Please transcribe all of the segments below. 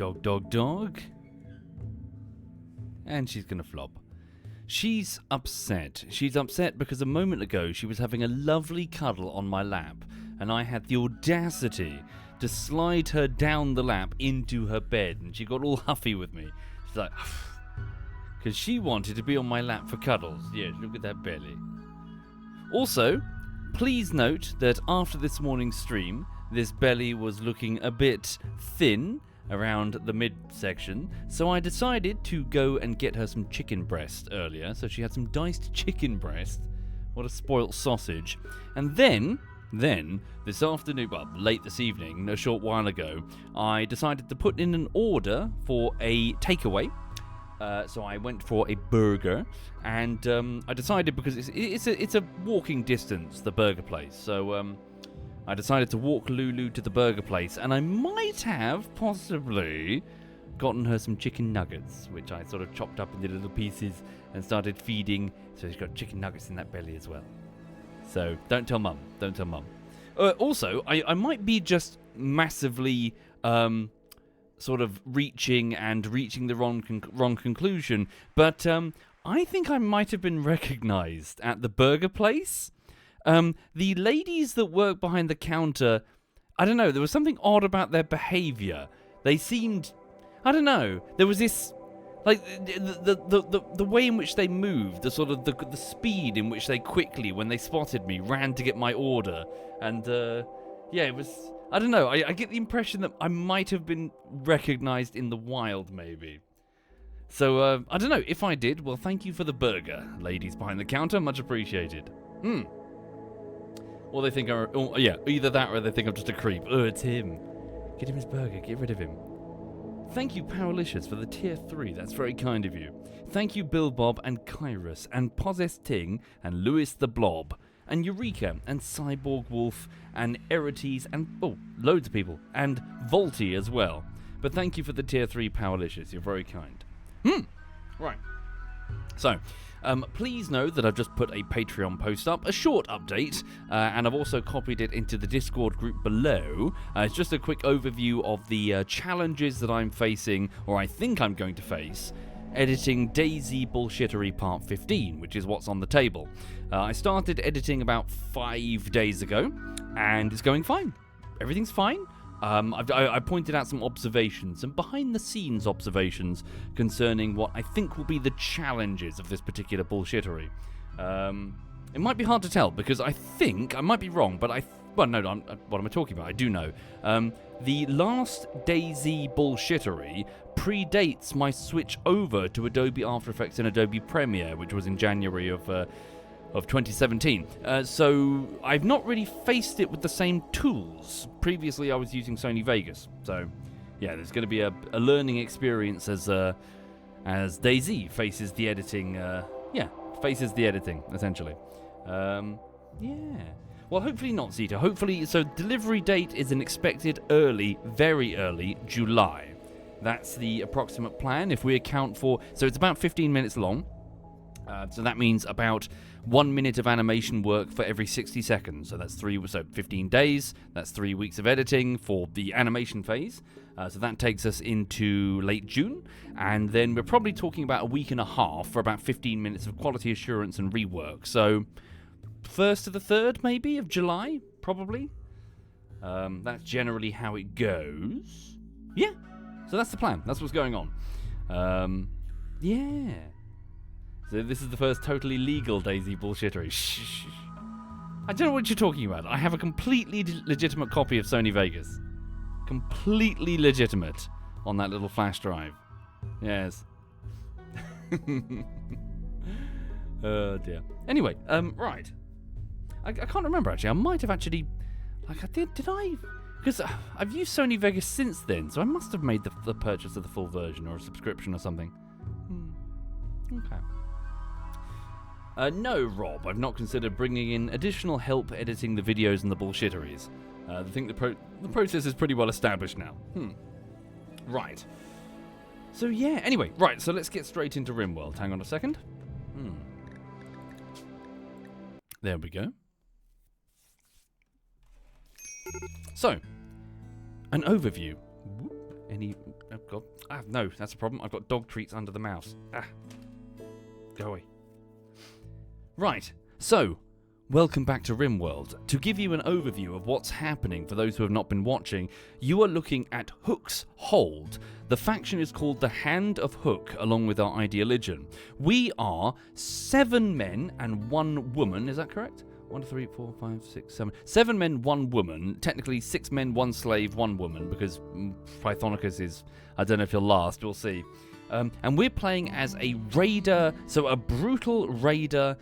Dog, dog, dog. And she's going to flop. She's upset. She's upset because a moment ago she was having a lovely cuddle on my lap, and I had the audacity to slide her down the lap into her bed, and she got all huffy with me. She's like, because she wanted to be on my lap for cuddles. Yeah, look at that belly. Also, please note that after this morning's stream, this belly was looking a bit thin around the midsection, so I decided to go and get her some chicken breast earlier. So she had some diced chicken breast. What a spoilt sausage. And then this afternoon, well, late this evening, a short while ago, I decided to put in an order for a takeaway. So I went for a burger, and I decided, because it's a walking distance, the burger place, so I decided to walk Lulu to the burger place, and I might have possibly gotten her some chicken nuggets, which I sort of chopped up into little pieces and started feeding, so she's got chicken nuggets in that belly as well. So don't tell Mum. Also, I might be just massively sort of reaching the wrong conclusion, but I think I might have been recognised at the burger place. The ladies that work behind the counter, I don't know, there was something odd about their behaviour. They seemed, I don't know, there was this, like, the way in which they moved, the sort of the speed in which they quickly, when they spotted me, ran to get my order, and yeah, it was, I don't know, I get the impression that I might have been recognised in the wild, maybe. So, I don't know, if I did, well, thank you for the burger, ladies behind the counter, much appreciated. Or they think either that or they think I'm just a creep. Oh, it's him. Get him his burger, get rid of him. Thank you, Powerlicious, for the tier 3, that's very kind of you. Thank you, Bill Bob and Kyrus and Possessed Ting and Lewis the Blob and Eureka and Cyborg Wolf and Erites and, loads of people, and Volty as well. But thank you for the tier 3, Powerlicious, you're very kind. Right. So, please know that I've just put a Patreon post up, a short update, and I've also copied it into the Discord group below. It's just a quick overview of the challenges that I'm facing, or I think I'm going to face, editing Daisy Bullshittery Part 15, which is what's on the table. I started editing about 5 days ago, and it's going fine. Everything's fine. I pointed out some observations, some behind-the-scenes observations concerning what I think will be the challenges of this particular bullshittery. It might be hard to tell, because I think, I might be wrong, but what am I talking about? I do know. The last Daisy bullshittery predates my switch over to Adobe After Effects and Adobe Premiere, which was in January of 2017. So I've not really faced it with the same tools. Previously I was using Sony Vegas. So yeah, there's going to be a learning experience as Daisy faces the editing, essentially. Yeah. Well, hopefully not, Zeta. Hopefully, so delivery date is an expected very early July. That's the approximate plan if we account for, so it's about 15 minutes long. So that means about 1 minute of animation work for every 60 seconds. So that's 15 days. That's 3 weeks of editing for the animation phase. So that takes us into late June. And then we're probably talking about a week and a half for about 15 minutes of quality assurance and rework. So 1st to the 3rd, maybe, of July, probably. That's generally how it goes. Yeah. So that's the plan. That's what's going on. Yeah. So this is the first totally legal Daisy bullshittery. Shh. I don't know what you're talking about. I have a completely legitimate copy of Sony Vegas. Completely legitimate on that little flash drive. Yes. Oh dear. Anyway, right. I can't remember actually. I might have actually, did I? Because I've used Sony Vegas since then, so I must have made the purchase of the full version or a subscription or something. Okay. No, Rob, I've not considered bringing in additional help editing the videos and the bullshitteries. I think the process is pretty well established now. Right. So yeah, anyway, right, so let's get straight into RimWorld. Hang on a second. There we go. So, an overview. any... Oh, God. No, that's a problem. I've got dog treats under the mouse. Go away. Right, so... Welcome back to RimWorld. To give you an overview of what's happening for those who have not been watching, you are looking at Hooke's Hold. The faction is called the Hand of Hooke, along with our ideologian. We are 7 men and 1 woman, is that correct? 1, 2, 3, 4, 5, 6, 7. 7 men, 1 woman. Technically 6 men, 1 slave, 1 woman, because Pythonicus is, I don't know if he'll last, we'll see. And we're playing as a raider, so a brutal raider,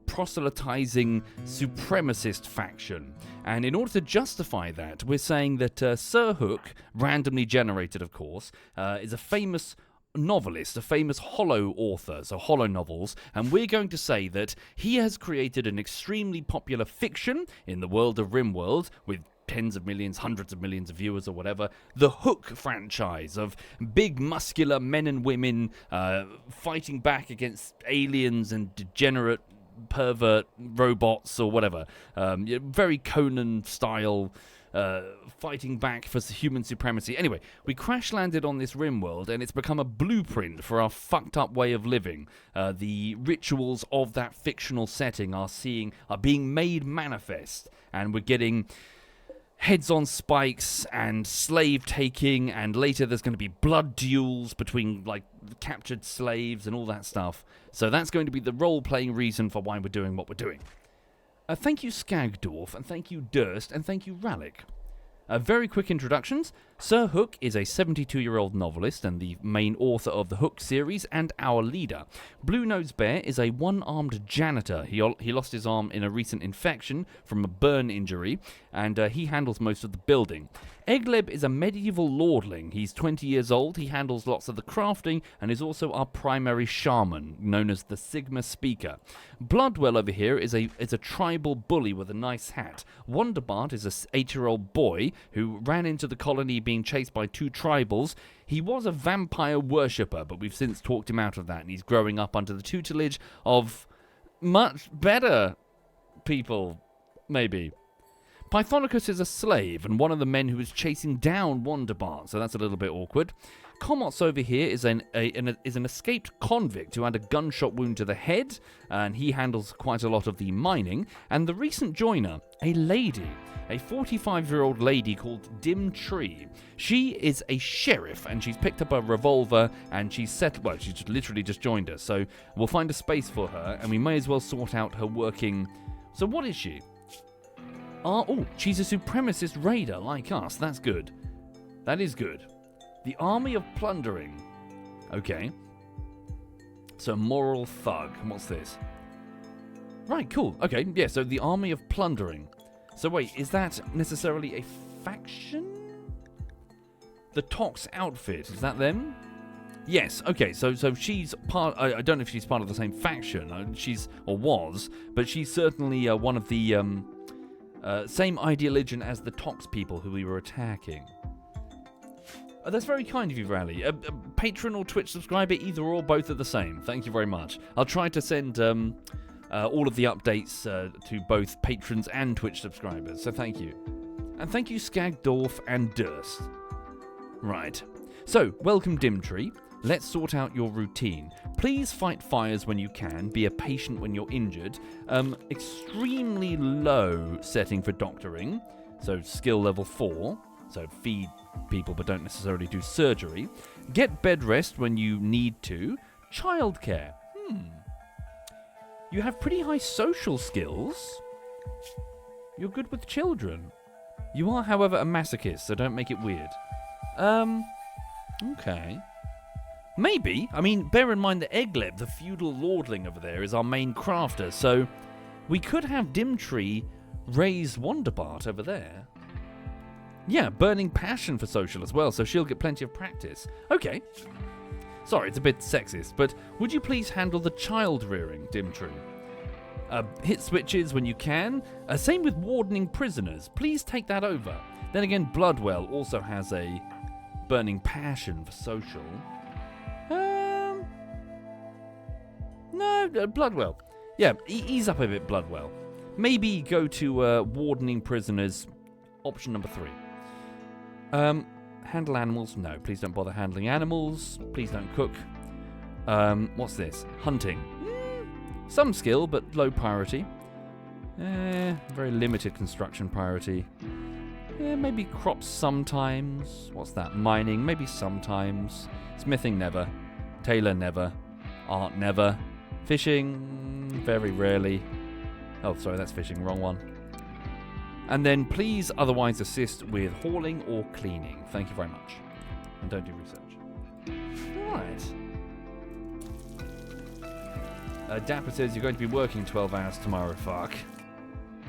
proselytizing supremacist faction. And in order to justify that, we're saying that Sir Hooke, randomly generated of course, is a famous novelist, a famous hollow author, so hollow novels, and we're going to say that he has created an extremely popular fiction in the world of RimWorld with tens of millions, hundreds of millions of viewers or whatever, the Hooke franchise of big muscular men and women fighting back against aliens and degenerate pervert robots or whatever. Very Conan style fighting back for human supremacy. Anyway, we crash landed on this RimWorld and it's become a blueprint for our fucked up way of living. The rituals of that fictional setting are being made manifest, and we're getting heads on spikes and slave taking, and later there's going to be blood duels between like captured slaves and all that stuff. So that's going to be the role-playing reason for why we're doing what we're doing. Thank you Skagdorf, and thank you Durst, and thank you Rallick. Very quick introductions. Sir Hooke is a 72-year-old novelist and the main author of the Hooke series and our leader. Blue Nose Bear is a one-armed janitor. He lost his arm in a recent infection from a burn injury, and he handles most of the building. Egleb is a medieval lordling. He's 20 years old, he handles lots of the crafting, and is also our primary shaman, known as the Sigma Speaker. Bloodwell over here is a tribal bully with a nice hat. Wonderbart is a 8-year-old boy who ran into the colony being chased by 2 tribals. He was a vampire worshipper, but we've since talked him out of that, and he's growing up under the tutelage of much better people, maybe. Pythonicus is a slave and one of the men who is chasing down Wonderbart, so that's a little bit awkward. Komotz over here is an escaped convict who had a gunshot wound to the head, and he handles quite a lot of the mining. And the recent joiner, a lady, a 45-year-old lady called Dim Tree. She is a sheriff, and she's picked up a revolver, and she's literally just joined us, so we'll find a space for her, and we may as well sort out her working... So what is she? She's a supremacist raider like us. That's good. That is good. The Army of Plundering. Okay. So moral thug. What's this? Right, cool. Okay, yeah, so the Army of Plundering. So wait, is that necessarily a faction? The Tox outfit, is that them? Yes, okay, so she's part... I don't know if she's part of the same faction. She's, or was, but she's certainly one of the... same ideologian as the Tox people who we were attacking. That's very kind of you, Rally. Patron or Twitch subscriber, either or, both are the same. Thank you very much. I'll try to send all of the updates to both patrons and Twitch subscribers, so thank you. And thank you, Skagdorf and Durst. Right. So, welcome, Dimtree. Let's sort out your routine. Please fight fires when you can. Be a patient when you're injured. Extremely low setting for doctoring. So skill level 4. So feed people but don't necessarily do surgery. Get bed rest when you need to. Childcare. You have pretty high social skills. You're good with children. You are, however, a masochist, so don't make it weird. Okay. Maybe. I mean, bear in mind that Egleb, the feudal lordling over there, is our main crafter, so we could have Dimtree raise Wonderbart over there. Yeah, burning passion for social as well, so she'll get plenty of practice. Okay. Sorry, it's a bit sexist, but would you please handle the child rearing, Dimtree? Hit switches when you can. Same with wardening prisoners. Please take that over. Then again, Bloodwell also has a burning passion for social. No, Bloodwell. Yeah, ease up a bit, Bloodwell. Maybe go to wardening prisoners, option number 3. Handle animals? No, please don't bother handling animals. Please don't cook. What's this? Hunting. Some skill, but low priority. Very limited construction priority. Maybe crops sometimes. What's that? Mining, maybe sometimes. Smithing, never. Tailor, never. Art, never. Fishing, very rarely. Oh, sorry, that's fishing. Wrong one. And then please otherwise assist with hauling or cleaning. Thank you very much. And don't do research. Right. Dapper says you're going to be working 12 hours tomorrow. Fuck.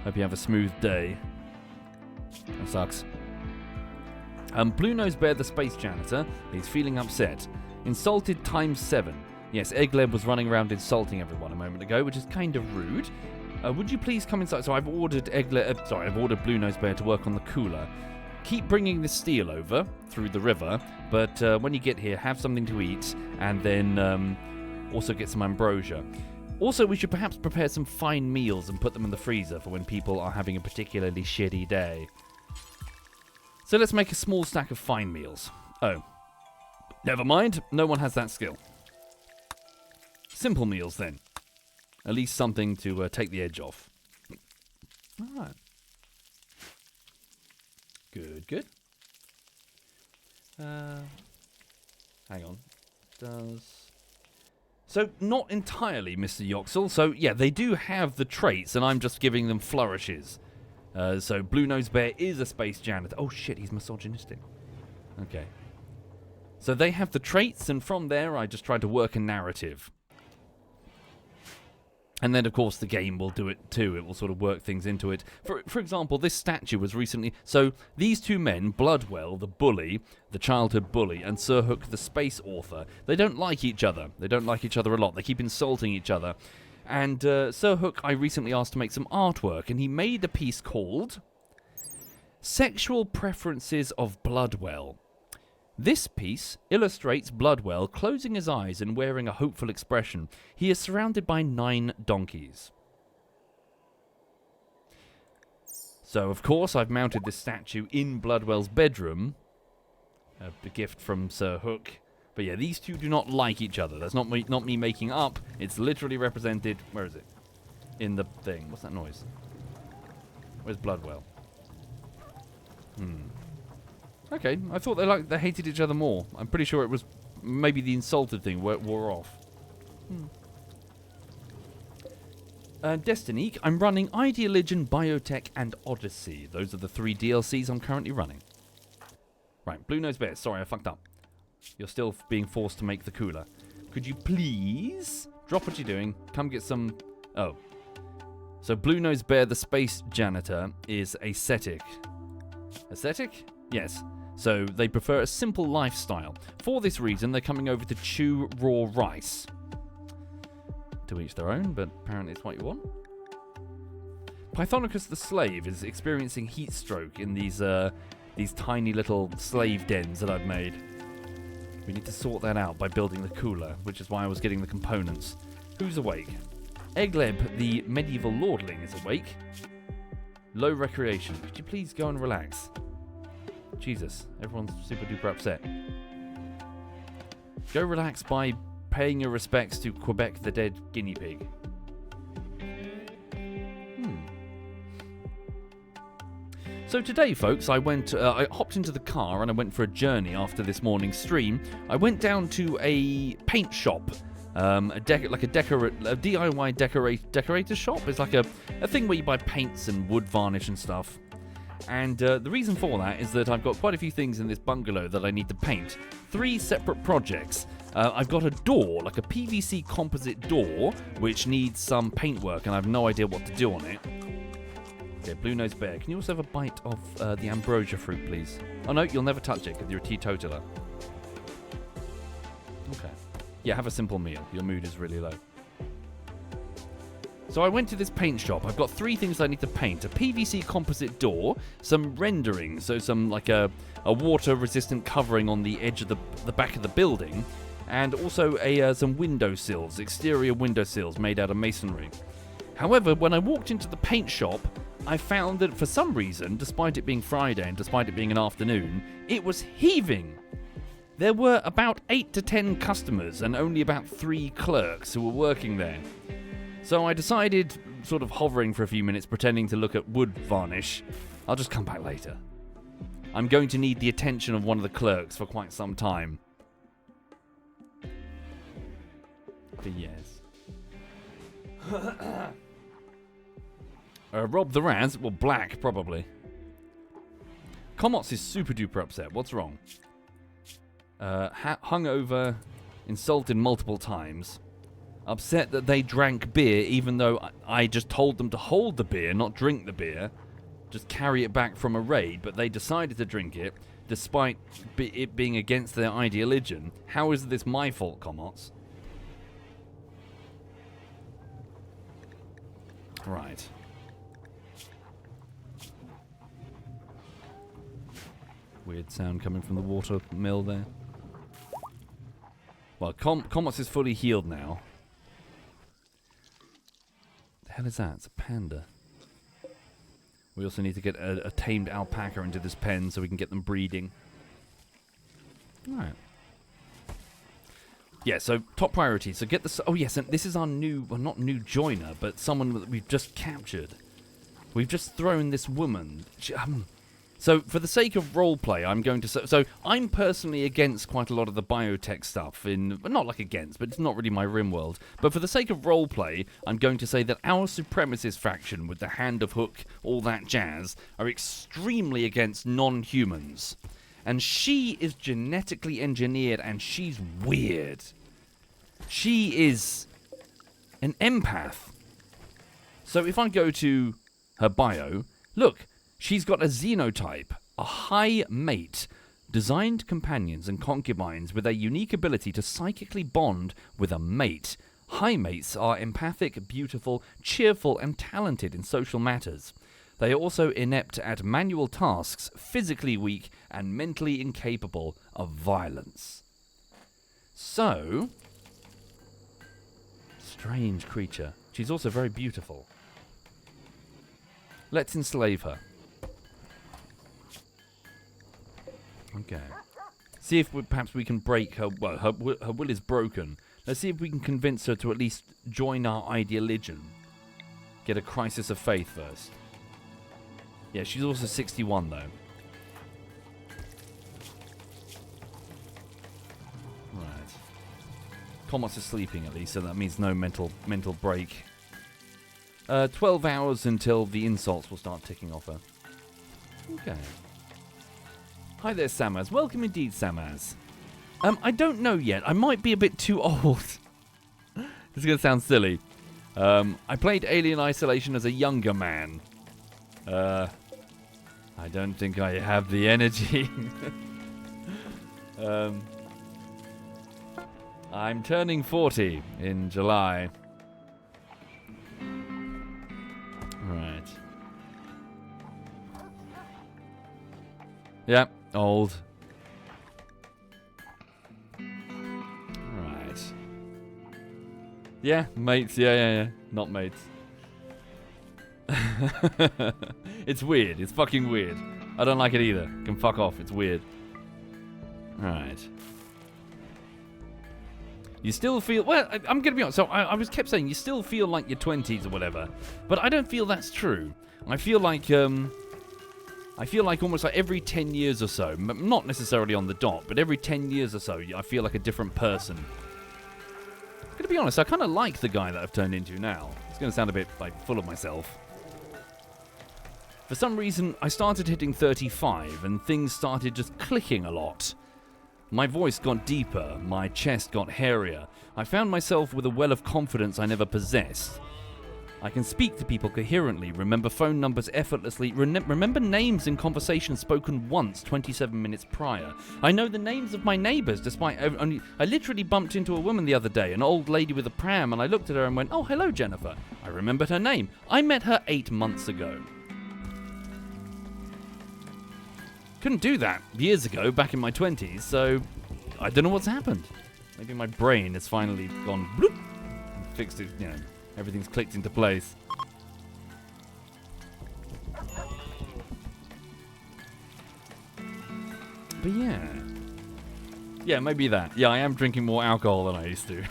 Hope you have a smooth day. That sucks. Blue Nose Bear, the space janitor, is feeling upset. Insulted times 7. Yes, Eggleb was running around insulting everyone a moment ago, which is kind of rude. Would you please come inside? So I've ordered I've ordered Blue Nose Bear to work on the cooler. Keep bringing the steel over through the river, but when you get here, have something to eat, and then also get some ambrosia. Also, we should perhaps prepare some fine meals and put them in the freezer for when people are having a particularly shitty day. So let's make a small stack of fine meals. Oh. Never mind, no one has that skill. Simple meals, then. At least something to take the edge off. Alright. Good, good. Hang on. So, not entirely, Mr. Yoxel. So, yeah, they do have the traits, and I'm just giving them flourishes. So, Blue Nose Bear is a space janitor. Oh, shit, he's misogynistic. Okay. So, they have the traits, and from there, I just tried to work a narrative. And then, of course, the game will do it too. It will sort of work things into it. For example, this statue was recently... So, these two men, Bloodwell, the bully, the childhood bully, and Sir Hooke, the space author, they don't like each other. They don't like each other a lot. They keep insulting each other. And Sir Hooke, I recently asked to make some artwork, and he made a piece called Sexual Preferences of Bloodwell. This piece illustrates Bloodwell closing his eyes and wearing a hopeful expression. He is surrounded by 9 donkeys. So, of course, I've mounted this statue in Bloodwell's bedroom. A gift from Sir Hooke. But yeah, these two do not like each other. That's not me making up. It's literally represented... Where is it? In the thing. What's that noise? Where's Bloodwell? Okay, I thought they hated each other more. I'm pretty sure it was maybe the insulted thing wore off. Destiny, I'm running Ideologian, Biotech, and Odyssey. Those are the 3 DLCs I'm currently running. Right, Blue Nose Bear, sorry I fucked up. You're still being forced to make the cooler. Could you please drop what you're doing, come get some... Oh. So Blue Nose Bear, the space janitor, is ascetic. Ascetic? Yes. So they prefer a simple lifestyle. For this reason, they're coming over to chew raw rice. To each their own, but apparently it's what you want. Pythonicus the slave is experiencing heat stroke in these tiny little slave dens that I've made. We need to sort that out by building the cooler, which is why I was getting the components. Who's awake? Eggleb, the medieval lordling, is awake. Low recreation. Could you please go and relax? Jesus, everyone's super duper upset. Go relax by paying your respects to Quebec the dead guinea pig. So today, folks, I hopped into the car and I went for a journey after this morning's stream. I went down to a paint shop, a DIY decorator shop. It's like a thing where you buy paints and wood varnish and stuff. And the reason for that is that I've got quite a few things in this bungalow that I need to paint. 3 separate projects. I've got a door, like a PVC composite door, which needs some paintwork, and I have no idea what to do on it. Okay, Blue Nose Bear, can you also have a bite of the ambrosia fruit, please? Oh no, you'll never touch it because you're a teetotaler. Okay. Yeah, have a simple meal. Your mood is really low. So I went to this paint shop. I've got 3 things I need to paint. A PVC composite door, some rendering, so some like a water-resistant covering on the edge of the back of the building, and also some windowsills, exterior windowsills made out of masonry. However, when I walked into the paint shop, I found that for some reason, despite it being Friday and despite it being an afternoon, it was heaving. There were about 8 to 10 customers and only about 3 clerks who were working there. So I decided, sort of hovering for a few minutes, pretending to look at wood varnish, I'll just come back later. I'm going to need the attention of one of the clerks for quite some time. But yes. Rob the Raz? Well, black, probably. Komots is super duper upset. What's wrong? Hungover, insulted multiple times. Upset that they drank beer even though I just told them to hold the beer, not drink the beer. Just carry it back from a raid, but they decided to drink it despite it being against their ideology. How is this my fault, Komots? Right. Weird sound coming from the water mill there. Well, Komots is fully healed now. The hell is that? It's a panda. We also need to get a tamed alpaca into this pen so we can get them breeding. Alright. Yeah, so top priority. So get the... Oh yes, and this is our new... Well, not new joiner, but someone that we've just captured. We've just thrown this woman... So, for the sake of roleplay, I'm going to... So, I'm personally against quite a lot of the biotech stuff in... Not like against, but it's not really my rim world. But for the sake of roleplay, I'm going to say that our supremacist faction with the Hand of Hooke, all that jazz, are extremely against non-humans. And she is genetically engineered, and she's weird. She is an empath. So, if I go to her bio... Look... She's got a xenotype, a high mate, designed companions and concubines with a unique ability to psychically bond with a mate. High mates are empathic, beautiful, cheerful, and talented in social matters. They are also inept at manual tasks, physically weak, and mentally incapable of violence. So, strange creature. She's also very beautiful. Let's enslave her. Okay. See if perhaps we can break her... Well, her will is broken. Let's see if we can convince her to at least join our ideology. Get a crisis of faith first. Yeah, she's also 61, though. Right. Komots is sleeping, at least, so that means no mental break. 12 hours until the insults will start ticking off her. Okay. Hi there, Samaz. Welcome indeed, Samaz. I don't know yet. I might be a bit too old. This is going to sound silly. I played Alien Isolation as a younger man. I don't think I have the energy. I'm turning 40 in July. Right. Yeah. Old. Right. Yeah, mates. Yeah. Not mates. It's weird. It's fucking weird. I don't like it either. Can fuck off. It's weird. Right. You still feel... Well, I'm going to be honest. So I was kept saying you still feel like your 20s or whatever. But I don't feel that's true. I feel like almost like every 10 years or so, not necessarily on the dot, but every 10 years or so, I feel like a different person. I'm going to be honest, I kind of like the guy that I've turned into now. It's going to sound a bit, like, full of myself. For some reason, I started hitting 35, and things started just clicking a lot. My voice got deeper, my chest got hairier. I found myself with a well of confidence I never possessed. I can speak to people coherently, remember phone numbers effortlessly, remember names in conversations spoken once 27 minutes prior. I know the names of my neighbours despite I literally bumped into a woman the other day, an old lady with a pram, and I looked at her and went, "Oh, hello, Jennifer." I remembered her name. I met her 8 months ago. Couldn't do that years ago, back in my 20s, so I don't know what's happened. Maybe my brain has finally gone bloop and fixed it, you know. Everything's clicked into place. But yeah. Yeah, maybe that. Yeah, I am drinking more alcohol than I used to.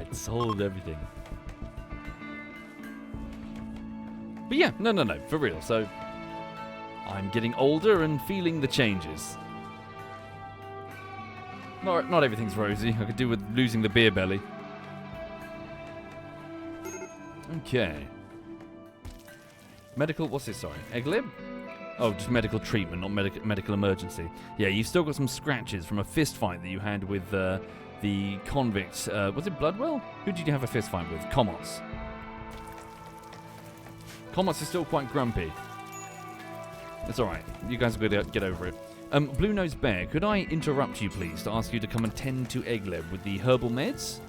It solved everything. But yeah, no, for real. So, I'm getting older and feeling the changes. Not everything's rosy. I could do with losing the beer belly. Okay. Medical, what's this, sorry? Egg lib? Oh, just medical treatment, not medical emergency. Yeah, you've still got some scratches from a fist fight that you had with the convict. Was it Bloodwell? Who did you have a fist fight with? Comots. Comots is still quite grumpy. It's alright. You guys are going to get over it. Blue Nose Bear, could I interrupt you, please, to ask you to come and tend to Eggleb with the herbal meds?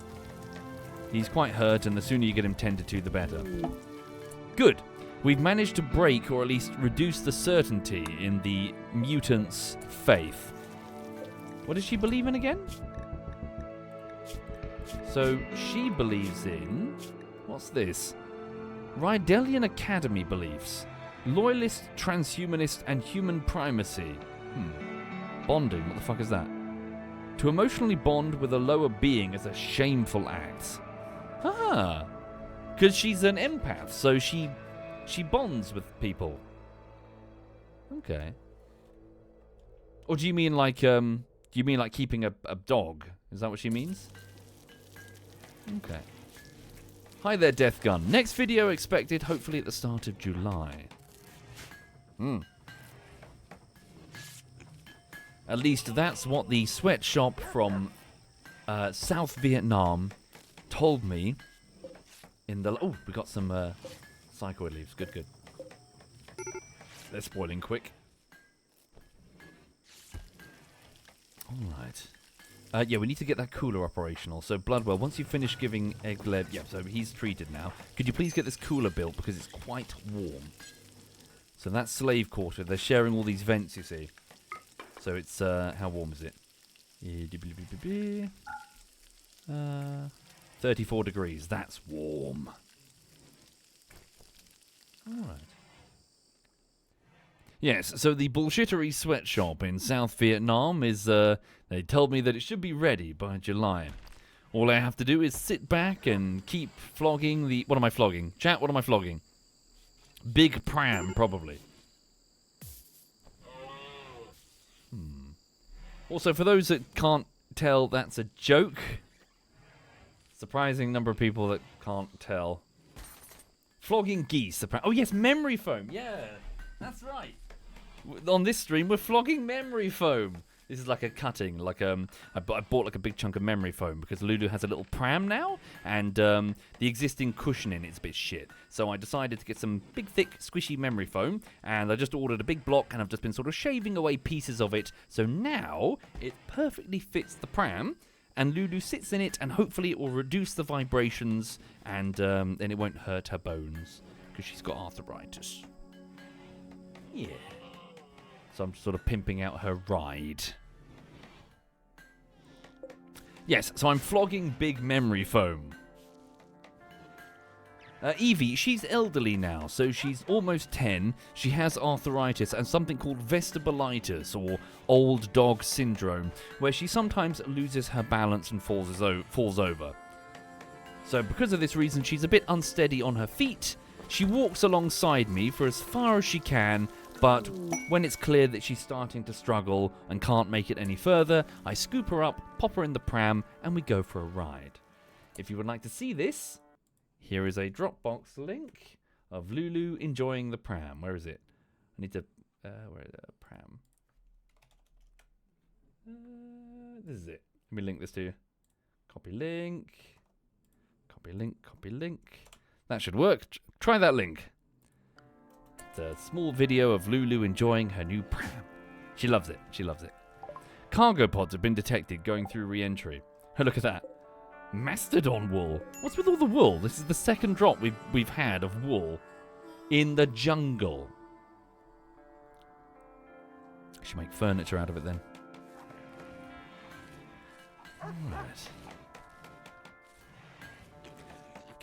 He's quite hurt, and the sooner you get him tended to, the better. Good. We've managed to break, or at least reduce the certainty in the mutant's faith. What does she believe in again? So, she believes in... What's this? Rydelian Academy beliefs. Loyalist, transhumanist, and human primacy. Bonding, what the fuck is that? To emotionally bond with a lower being is a shameful act. Ah! Because she's an empath, so she bonds with people. Okay. Or do you mean like keeping a dog? Is that what she means? Okay. Hi there, Death Gun. Next video expected, hopefully at the start of July. At least that's what the sweatshop from South Vietnam told me in the... Oh, we got some psychoid leaves. Good. They're spoiling quick. Alright. Yeah, we need to get that cooler operational. So, Bloodwell, once you finish giving Eggleb... Yeah, so he's treated now. Could you please get this cooler built, because it's quite warm. So that's slave quarter. They're sharing all these vents, you see. So it's, how warm is it? 34 degrees. That's warm. Alright. Yes, so the bullshittery sweatshop in South Vietnam is, they told me that it should be ready by July. All I have to do is sit back and keep flogging the... What am I flogging? Chat, what am I flogging? Big pram, probably. Also, for those that can't tell, that's a joke. Surprising number of people that can't tell. Flogging geese. Oh, yes, memory foam. Yeah, that's right. On this stream, we're flogging memory foam. This is like a cutting, like I bought like a big chunk of memory foam because Lulu has a little pram now, and the existing cushion in it's a bit shit. So I decided to get some big, thick, squishy memory foam, and I just ordered a big block, and I've just been sort of shaving away pieces of it. So now it perfectly fits the pram, and Lulu sits in it, and hopefully it will reduce the vibrations, and then it won't hurt her bones because she's got arthritis. Yeah. So I'm sort of pimping out her ride. Yes, so I'm flogging big memory foam. Evie, she's elderly now, so she's almost 10. She has arthritis and something called vestibulitis, or old dog syndrome, where she sometimes loses her balance and falls over. So because of this reason, she's a bit unsteady on her feet. She walks alongside me for as far as she can, but when it's clear that she's starting to struggle and can't make it any further, I scoop her up, pop her in the pram, and we go for a ride. If you would like to see this, here is a Dropbox link of Lulu enjoying the pram. Where is it? I need to... where is the pram? This is it. Let me link this to you. Copy link. Copy link. Copy link. That should work. Try that link. It's a small video of Lulu enjoying her new pram. She loves it. She loves it. Cargo pods have been detected going through re-entry. Oh, look at that. Mastodon wool. What's with all the wool? This is the second drop we've had of wool in the jungle. I should make furniture out of it then. Alright.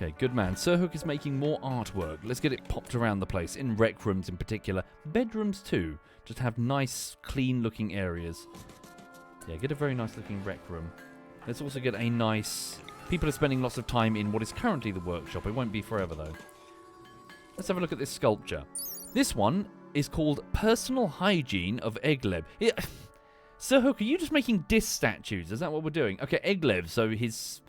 Okay, good man. Sir Hook is making more artwork. Let's get it popped around the place, in rec rooms in particular. Bedrooms too. Just have nice, clean-looking areas. Yeah, get a very nice-looking rec room. Let's also get a nice... People are spending lots of time in what is currently the workshop. It won't be forever, though. Let's have a look at this sculpture. This one is called Personal Hygiene of Egleb. Yeah. Sir Hook, are you just making dis statues? Is that what we're doing? Okay, Egleb, so his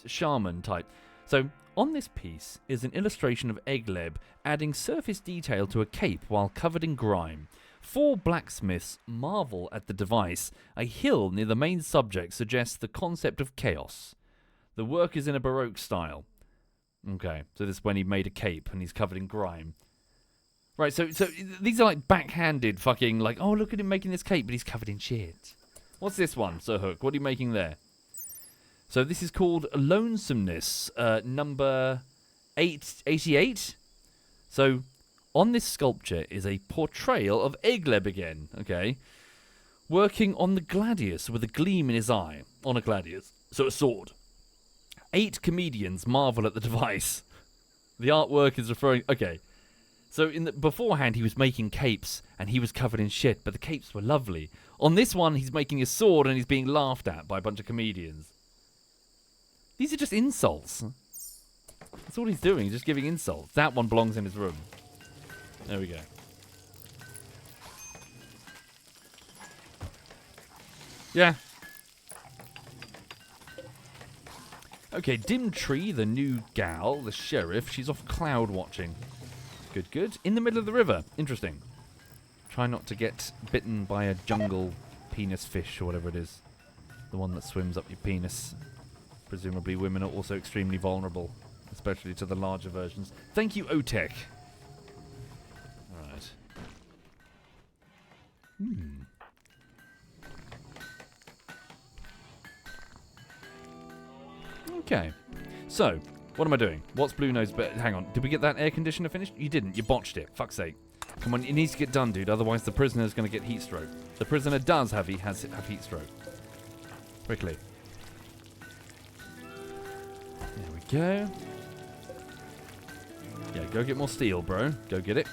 shaman type. So, on this piece is an illustration of Egleb adding surface detail to a cape while covered in grime. 4 blacksmiths marvel at the device. A hill near the main subject suggests the concept of chaos. The work is in a Baroque style. Okay, so this is when he made a cape and he's covered in grime. Right, so these are like backhanded fucking like, oh, look at him making this cape, but he's covered in shit. What's this one, Sir Hook? What are you making there? So this is called Lonesomeness, number 888. So on this sculpture is a portrayal of Egleb again, okay? Working on the gladius with a gleam in his eye. On a gladius. So a sword. 8 comedians marvel at the device. The artwork is referring... Okay. So beforehand he was making capes and he was covered in shit, but the capes were lovely. On this one he's making a sword and he's being laughed at by a bunch of comedians. These are just insults. That's all he's doing, he's just giving insults. That one belongs in his room. There we go. Yeah. Okay, Dimtree, the new gal, the sheriff, she's off cloud watching. Good, good. In the middle of the river. Interesting. Try not to get bitten by a jungle penis fish or whatever it is. The one that swims up your penis. Presumably women are also extremely vulnerable, especially to the larger versions. Thank you, Otech. Alright. Okay. So, what am I doing? What's Blue Nose? Hang on. Did we get that air conditioner finished? You didn't. You botched it. Fuck's sake. Come on, it needs to get done, dude. Otherwise the prisoner's going to get heat stroke. The prisoner does have heat stroke. Quickly. There we go. Yeah, go get more steel, bro. Go get it.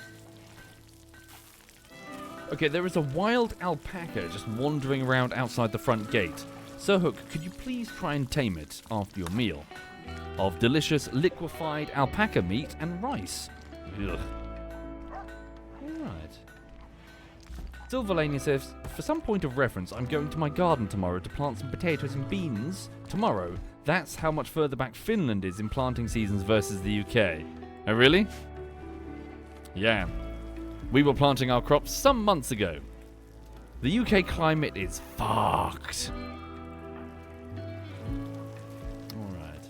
Okay, there is a wild alpaca just wandering around outside the front gate. Sir Hook, could you please try and tame it after your meal? Of delicious liquefied alpaca meat and rice. Ugh. Alright. Silverlania says, for some point of reference, I'm going to my garden tomorrow to plant some potatoes and beans. Tomorrow? That's how much further back Finland is in planting seasons versus the UK. Oh, really? Yeah. We were planting our crops some months ago. The UK climate is fucked. Alright.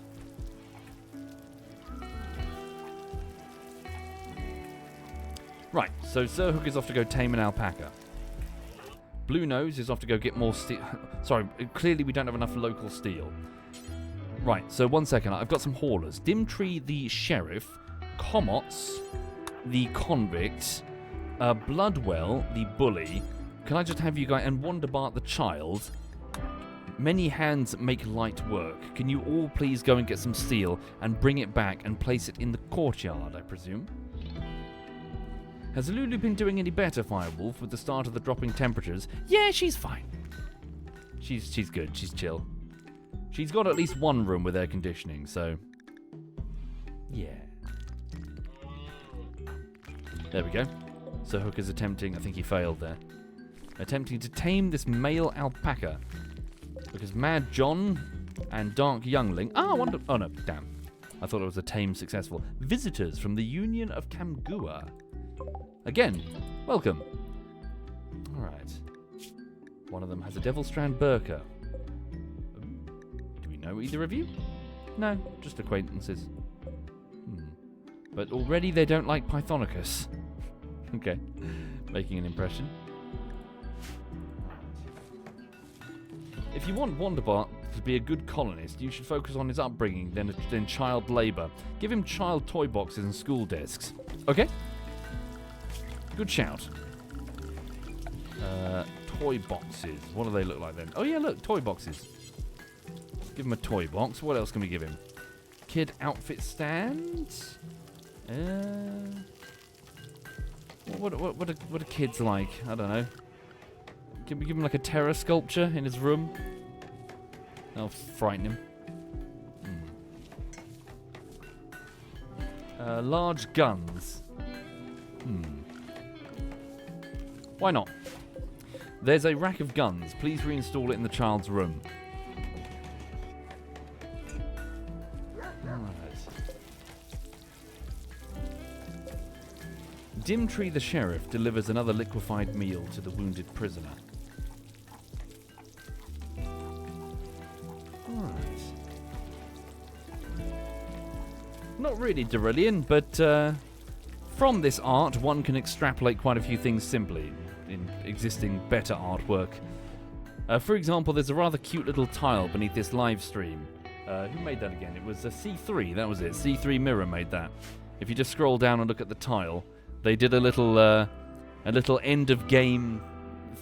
Right, so Sir Hook is off to go tame an alpaca. Blue Nose is off to go get more steel. Sorry, clearly we don't have enough local steel. Right, so 1 second. I've got some haulers. Dimtree the sheriff, Comots the convict, Bloodwell the bully. Can I just have you guys, and Wonderbart the child? Many hands make light work. Can you all please go and get some steel and bring it back and place it in the courtyard, I presume? Has Lulu been doing any better, Firewolf, with the start of the dropping temperatures? Yeah, she's fine. She's good. She's chill. She's got at least one room with air conditioning, so... yeah. There we go. Sir Hook is attempting... I think he failed there. Attempting to tame this male alpaca. Because Mad John and Dark Youngling... Ah, I wonder... Oh, no. Damn. I thought it was a tame successful. Visitors from the Union of Kamgua. Again, welcome. Alright. One of them has a Devil Strand burqa. Do we know either of you? No, just acquaintances. But already they don't like Pythonicus. Okay, making an impression. If you want Wonderbart to be a good colonist, you should focus on his upbringing than child labour. Give him child toy boxes and school desks. Okay? Good shout. Toy boxes. What do they look like then? Oh yeah, look, toy boxes. Give him a toy box. What else can we give him? kid outfit stand. What are kids like? I don't know. Can we give him like a terror sculpture in his room? That'll frighten him. Large guns. Why not? There's a rack of guns. Please reinstall it in the child's room. Dimtree the sheriff delivers another liquefied meal to the wounded prisoner. Alright. Not really Derillian, but from this art one can extrapolate quite a few things simply in existing better artwork. For example, there's a rather cute little tile beneath this live stream. Who made that again? It was a C3, that was it. C3 Mirror made that. If you just scroll down and look at the tile, they did a little end of game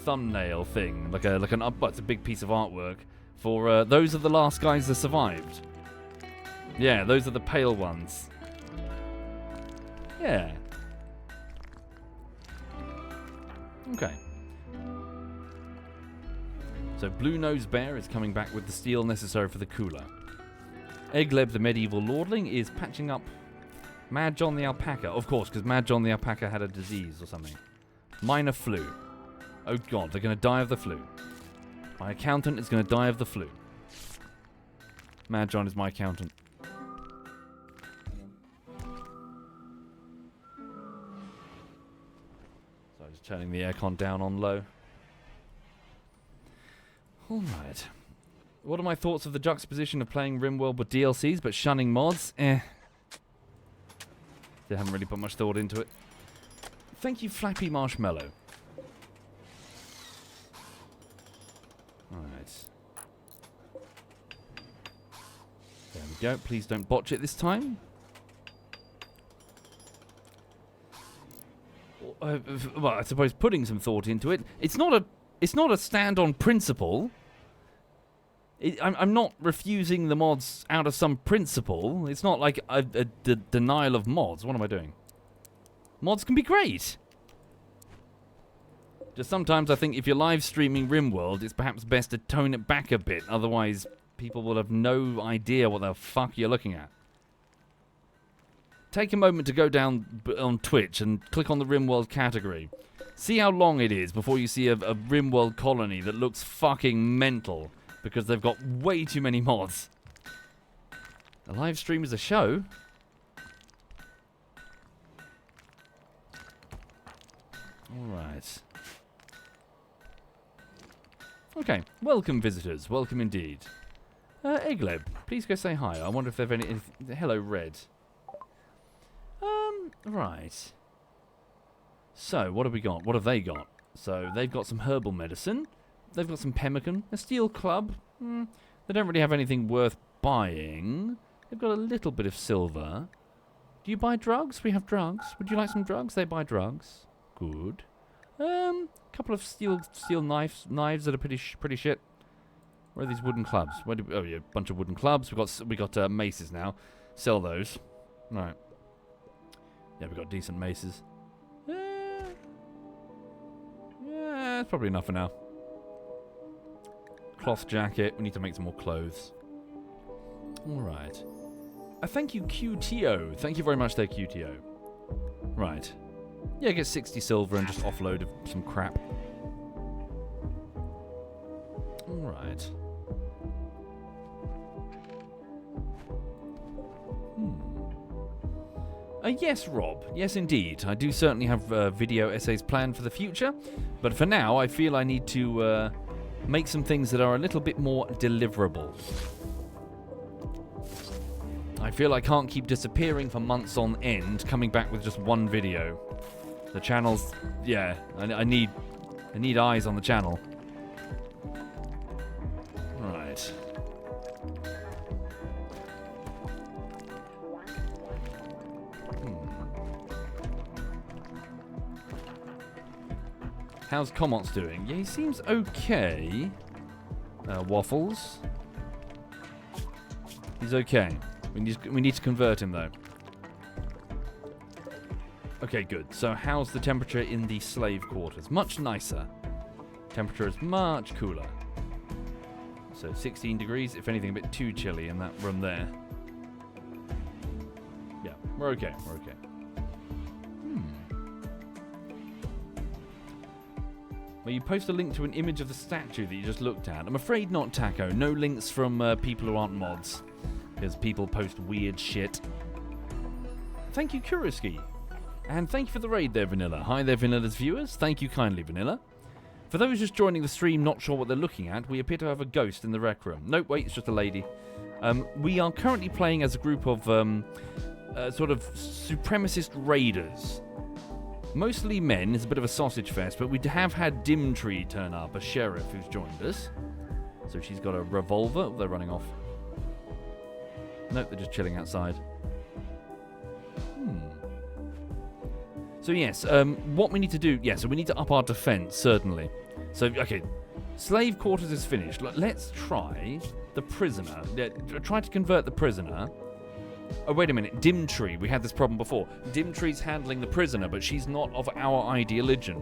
thumbnail thing, like it's a big piece of artwork for those are the last guys that survived. Yeah, those are the pale ones. Yeah. Okay. So Blue-Nosed Bear is coming back with the steel necessary for the cooler. Egleb the medieval lordling is patching up Mad John the alpaca. Of course, because Mad John the alpaca had a disease or something. Minor flu. Oh god, they're going to die of the flu. My accountant is going to die of the flu. Mad John is my accountant. So just turning the aircon down on low. Alright. What are my thoughts of the juxtaposition of playing RimWorld with DLCs but shunning mods? They haven't really put much thought into it. Thank you, Flappy Marshmallow. Alright. There we go. Please don't botch it this time. Well, I suppose putting some thought into it. It's not a stand on principle. I'm not refusing the mods out of some principle. It's not like a denial of mods. What am I doing? Mods can be great. Just sometimes I think if you're live streaming RimWorld, it's perhaps best to tone it back a bit. Otherwise, people will have no idea what the fuck you're looking at. Take a moment to go down on Twitch and click on the RimWorld category. See how long it is before you see a RimWorld colony that looks fucking mental. Because they've got way too many mods. A live stream is a show. Alright. Okay, welcome visitors. Welcome indeed. Egleb, please go say hi. I wonder if they've any... hello, Red. Right. So, what have we got? What have they got? So, they've got some herbal medicine. They've got some pemmican, a steel club. They don't really have anything worth buying. They've got a little bit of silver. Do you buy drugs? We have drugs. Would you like some drugs? They buy drugs. Good. Couple of steel knives that are pretty shit. Where are these wooden clubs? Oh yeah, a bunch of wooden clubs. We got maces now. Sell those. Right. Yeah, we got decent maces. Yeah, that's probably enough for now. Cloth jacket. We need to make some more clothes. Alright. Thank you, QTO. Thank you very much there, QTO. Right. Yeah, get 60 silver and just offload of some crap. Alright. Yes, Rob. Yes, indeed. I do certainly have video essays planned for the future. But for now, I feel I need to... make some things that are a little bit more deliverable. I feel I can't keep disappearing for months on end, coming back with just one video. The channel's... yeah, I need eyes on the channel. Right. How's Comots doing? Yeah, he seems okay. Waffles. He's okay. We need to convert him, though. Okay, good. So how's the temperature in the slave quarters? Much nicer. Temperature is much cooler. So 16 degrees, if anything, a bit too chilly in that room there. Yeah, we're okay. We're okay. Well, you post a link to an image of the statue that you just looked at. I'm afraid not, Taco. No links from people who aren't mods. Because people post weird shit. Thank you, Kuriski. And thank you for the raid there, Vanilla. Hi there, Vanilla's viewers. Thank you kindly, Vanilla. For those just joining the stream, not sure what they're looking at, we appear to have a ghost in the rec room. Nope, wait, it's just a lady. We are currently playing as a group of sort of supremacist raiders. Mostly men. It's a bit of a sausage fest, but we have had Dimtree turn up, a sheriff who's joined us. So she's got a revolver. Oh, they're running off. Nope, they're just chilling outside. So yes, what we need to do... Yeah, so we need to up our defense, certainly. So, okay, slave quarters is finished. Let's try the prisoner. Try to convert the prisoner. Oh, wait a minute. Dimtree. We had this problem before. Dimtree's handling the prisoner, but she's not of our ideology.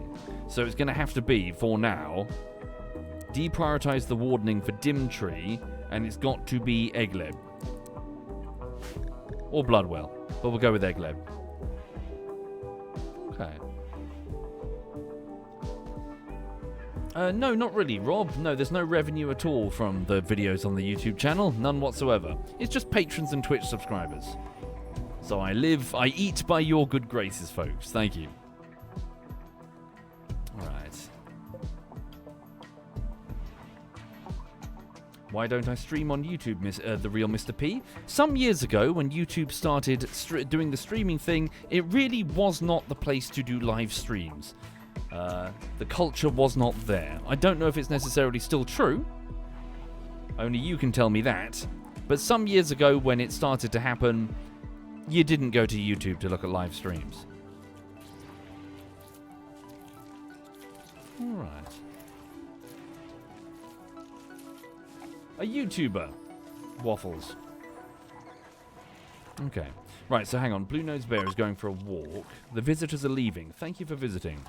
So it's going to have to be, for now, deprioritize the wardening for Dimtree, and it's got to be Egleb. Or Bloodwell. But we'll go with Egleb. Okay. No, not really, Rob. No, there's no revenue at all from the videos on the YouTube channel. None whatsoever. It's just patrons and Twitch subscribers. So I eat by your good graces, folks. Thank you. Alright. Why don't I stream on YouTube, the real Mr. P? Some years ago, when YouTube started doing the streaming thing, it really was not the place to do live streams. The culture was not there. I don't know if it's necessarily still true. Only you can tell me that. But some years ago, when it started to happen, you didn't go to YouTube to look at live streams. Alright. A YouTuber. Waffles. Okay. Right, so hang on. Blue Nose Bear is going for a walk. The visitors are leaving. Thank you for visiting.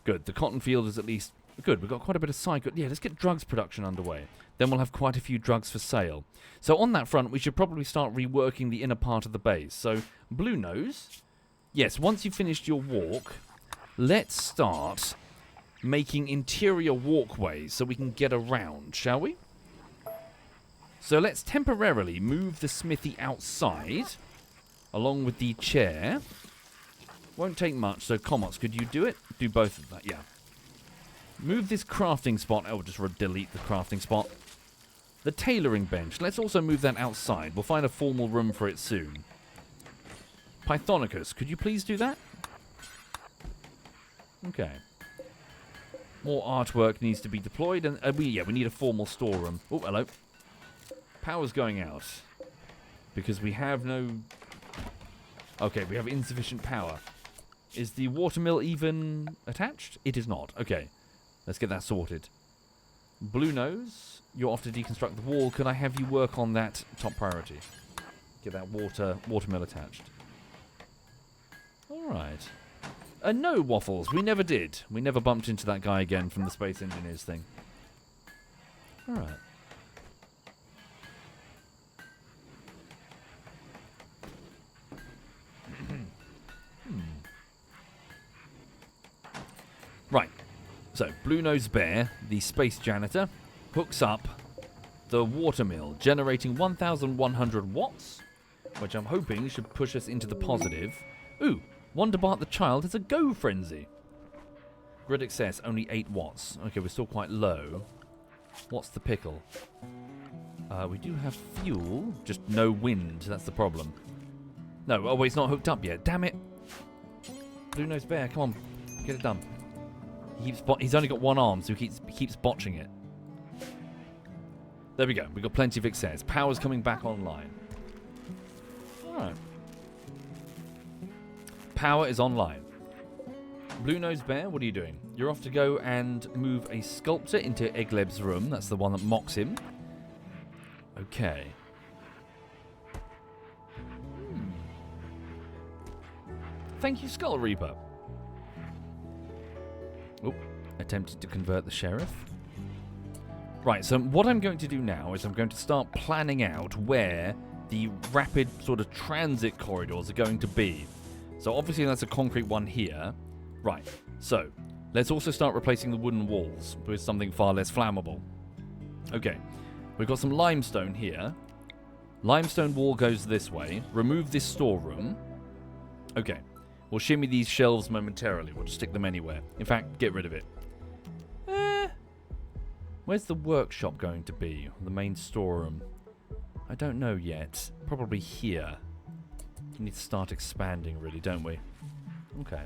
Good. The cotton field is at least... Good. We've got quite a bit of cycle... Yeah, let's get drugs production underway. Then we'll have quite a few drugs for sale. So on that front, we should probably start reworking the inner part of the base. So, Blue Nose... Yes, once you've finished your walk, let's start making interior walkways so we can get around, shall we? So let's temporarily move the smithy outside, along with the chair. Won't take much, so Comots, could you do it? Do both of that, yeah. Move this crafting spot. Oh, just delete the crafting spot. The tailoring bench. Let's also move that outside. We'll find a formal room for it soon. Pythonicus, could you please do that? Okay. More artwork needs to be deployed, and we need a formal storeroom. Oh, hello. Power's going out. Because we have no... Okay, we have insufficient power. Is the watermill even attached? It is not. Okay. Let's get that sorted. Blue Nose, you're off to deconstruct the wall. Could I have you work on that top priority? Get that watermill attached. Alright. No, Waffles. We never did. We never bumped into that guy again from the Space Engineers thing. Alright. Right, so Blue Nose Bear, the space janitor, hooks up the watermill, generating 1,100 watts, which I'm hoping should push us into the positive. Ooh, Wonderbart the Child has a go frenzy. Grid excess, only 8 watts. Okay, we're still quite low. What's the pickle? We do have fuel, just no wind, that's the problem. No, oh wait, it's not hooked up yet, damn it. Blue Nose Bear, come on, get it done. He's only got one arm, so he keeps botching it. There we go. We've got plenty of excess. Power's coming back online. Alright. Power is online. Blue Nose Bear, what are you doing? You're off to go and move a sculptor into Egleb's room. That's the one that mocks him. Okay. Thank you, Skull Reaper. Oh, attempted to convert the sheriff. Right, so what I'm going to do now is I'm going to start planning out where the rapid sort of transit corridors are going to be. So obviously that's a concrete one here. Right, so let's also start replacing the wooden walls with something far less flammable. Okay, we've got some limestone here. Limestone wall goes this way. Remove this storeroom. Okay, we'll shimmy these shelves momentarily. We'll just stick them anywhere. In fact, get rid of it. Where's the workshop going to be? The main storeroom? I don't know yet. Probably here. We need to start expanding, really, don't we? Okay.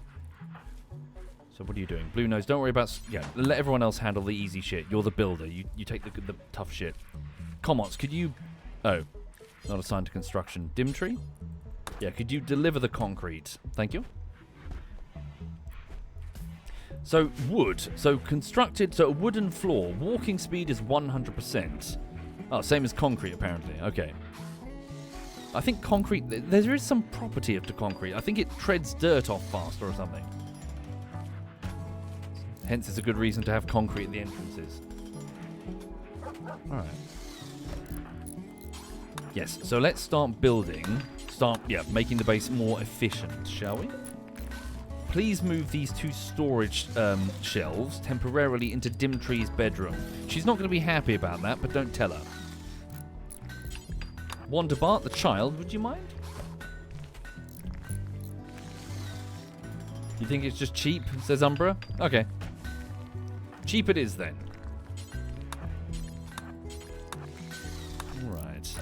So what are you doing? Blue Nose, don't worry about... Yeah, let everyone else handle the easy shit. You're the builder. You take the tough shit. Comots, could you... Oh. Not assigned to construction. Dimtree? Yeah, could you deliver the concrete? Thank you. So, wood. So, constructed... So, a wooden floor. Walking speed is 100%. Oh, same as concrete, apparently. Okay. I think concrete... There is some property of the concrete. I think it treads dirt off faster or something. Hence, it's a good reason to have concrete at the entrances. Alright. Yes, so let's start building. Making the base more efficient, shall we? Please move these two storage shelves temporarily into Dimtree's bedroom. She's not going to be happy about that, but don't tell her. Wanda Bart, the child, would you mind? You think it's just cheap, says Umbra? Okay. Cheap it is, then. Alright.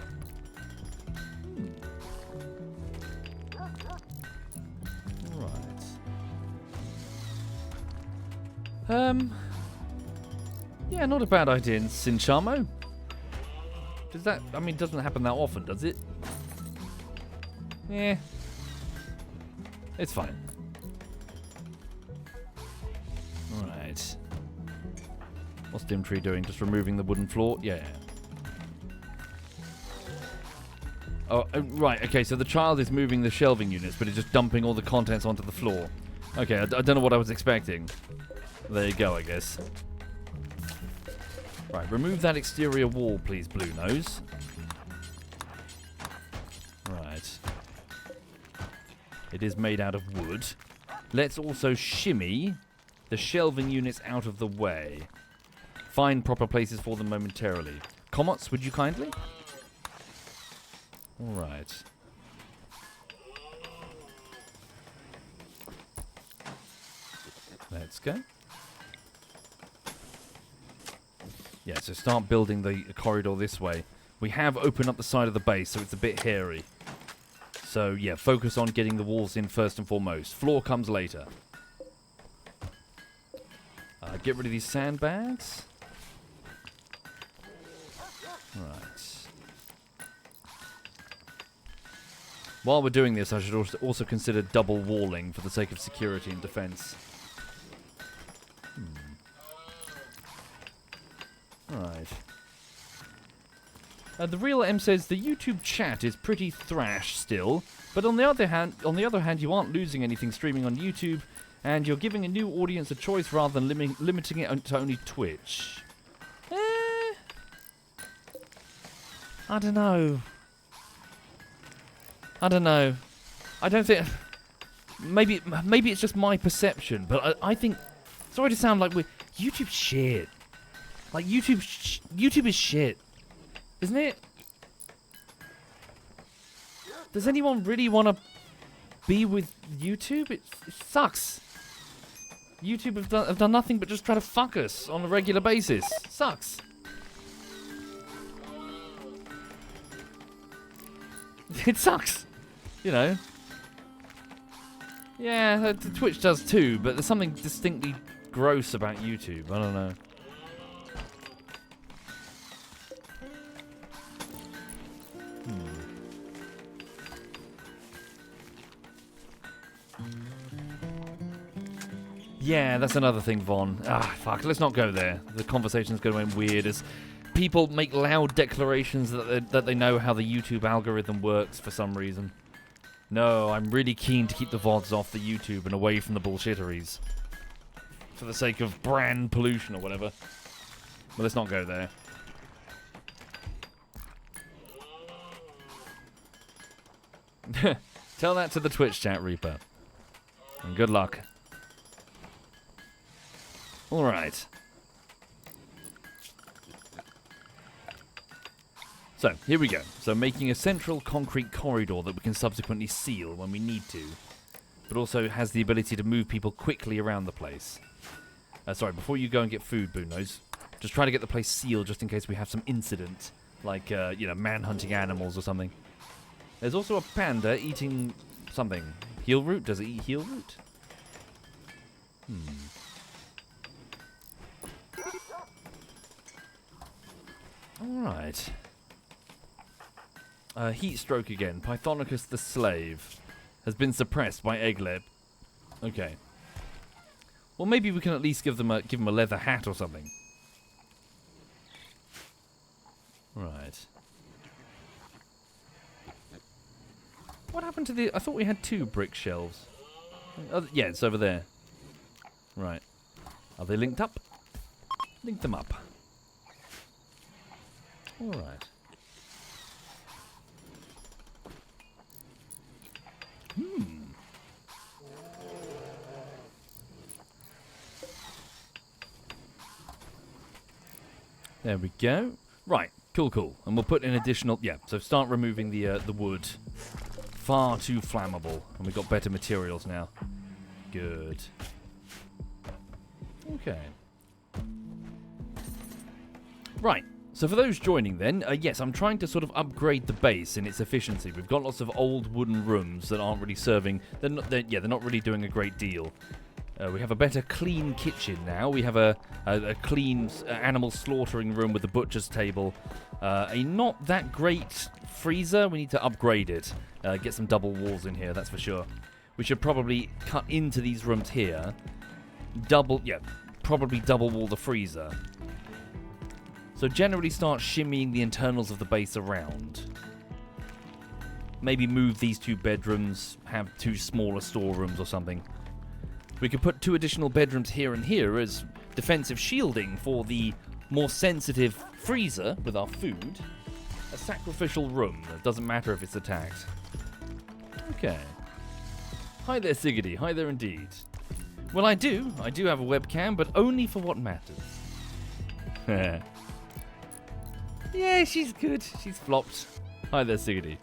Yeah, not a bad idea in Sinchamo. Does that... I mean, it doesn't happen that often, does it? Yeah. It's fine. Alright. What's Dimtree doing? Just removing the wooden floor? Yeah. Oh, right. Okay, so the child is moving the shelving units, but it's just dumping all the contents onto the floor. Okay, I don't know what I was expecting. There you go, I guess. Right, remove that exterior wall, please, Blue Nose. Right. It is made out of wood. Let's also shimmy the shelving units out of the way. Find proper places for them momentarily. Comots, would you kindly? Alright. Let's go. Yeah, so start building the corridor this way. We have opened up the side of the base, so it's a bit hairy. So, yeah, focus on getting the walls in first and foremost. Floor comes later. Get rid of these sandbags. Right. While we're doing this, I should also consider double walling for the sake of security and defense. Right. The real M says the YouTube chat is pretty thrash still, but on the other hand, you aren't losing anything streaming on YouTube, and you're giving a new audience a choice rather than limiting it to only Twitch. I don't know. I don't think. Maybe it's just my perception, but I think. Sorry to sound like YouTube shit. Like, YouTube is shit. Isn't it? Does anyone really want to be with YouTube? It sucks. YouTube have done nothing but just try to fuck us on a regular basis. Sucks. It sucks. You know. Yeah, Twitch does too, but there's something distinctly gross about YouTube. I don't know. Yeah, that's another thing, Vaughn. Fuck, let's not go there. The conversation's going to end weird as people make loud declarations that they know how the YouTube algorithm works for some reason. No, I'm really keen to keep the VODs off the YouTube and away from the bullshitteries. For the sake of brand pollution or whatever. But let's not go there. Tell that to the Twitch chat, Reaper. And good luck. Alright. So, here we go. So, making a central concrete corridor that we can subsequently seal when we need to. But also has the ability to move people quickly around the place. Sorry, before you go and get food, Boonose, just try to get the place sealed just in case we have some incident. Like, you know, man-hunting animals or something. There's also a panda eating something. Heel root? Does it eat heel root? Alright. Heat stroke again. Pythonicus the slave has been suppressed by Eggleb. Okay. Well, maybe we can at least give him a leather hat or something. Right. What happened to the... I thought we had 2 brick shelves. Yeah, it's over there. Right. Are they linked up? Link them up. Alright. There we go. Right, cool. And we'll put in additional... Yeah, so start removing the wood. Far too flammable. And we've got better materials now. Good. Okay. Right. So for those joining then, yes, I'm trying to sort of upgrade the base in its efficiency. We've got lots of old wooden rooms that aren't really serving... They're not really doing a great deal. We have a better clean kitchen now. We have a clean animal slaughtering room with a butcher's table. A not that great freezer. We need to upgrade it. Get some double walls in here, that's for sure. We should probably cut into these rooms here. Probably double wall the freezer. So generally start shimmying the internals of the base around. Maybe move these 2 bedrooms, have 2 smaller storerooms or something. We could put 2 additional bedrooms here and here as defensive shielding for the more sensitive freezer with our food. A sacrificial room. It doesn't matter if it's attacked. Okay. Hi there, Siggity. Hi there indeed. Well, I do have a webcam, but only for what matters. Yeah, she's good. She's flopped. Hi there, Siggity.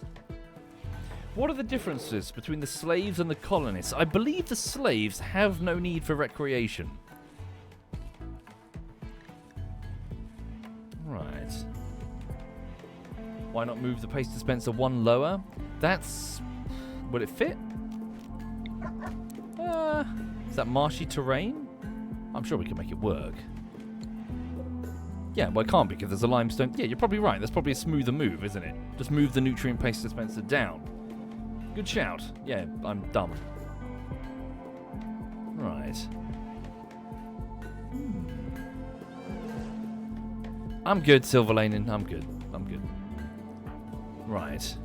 What are the differences between the slaves and the colonists? I believe the slaves have no need for recreation. Right. Why not move the paste dispenser 1 lower? That's... Would it fit? Is that marshy terrain? I'm sure we can make it work. Yeah, well, it can't be because there's a limestone... Yeah, you're probably right. That's probably a smoother move, isn't it? Just move the nutrient paste dispenser down. Good shout. Yeah, I'm dumb. Right. I'm good, Silverlanen. I'm good. Right.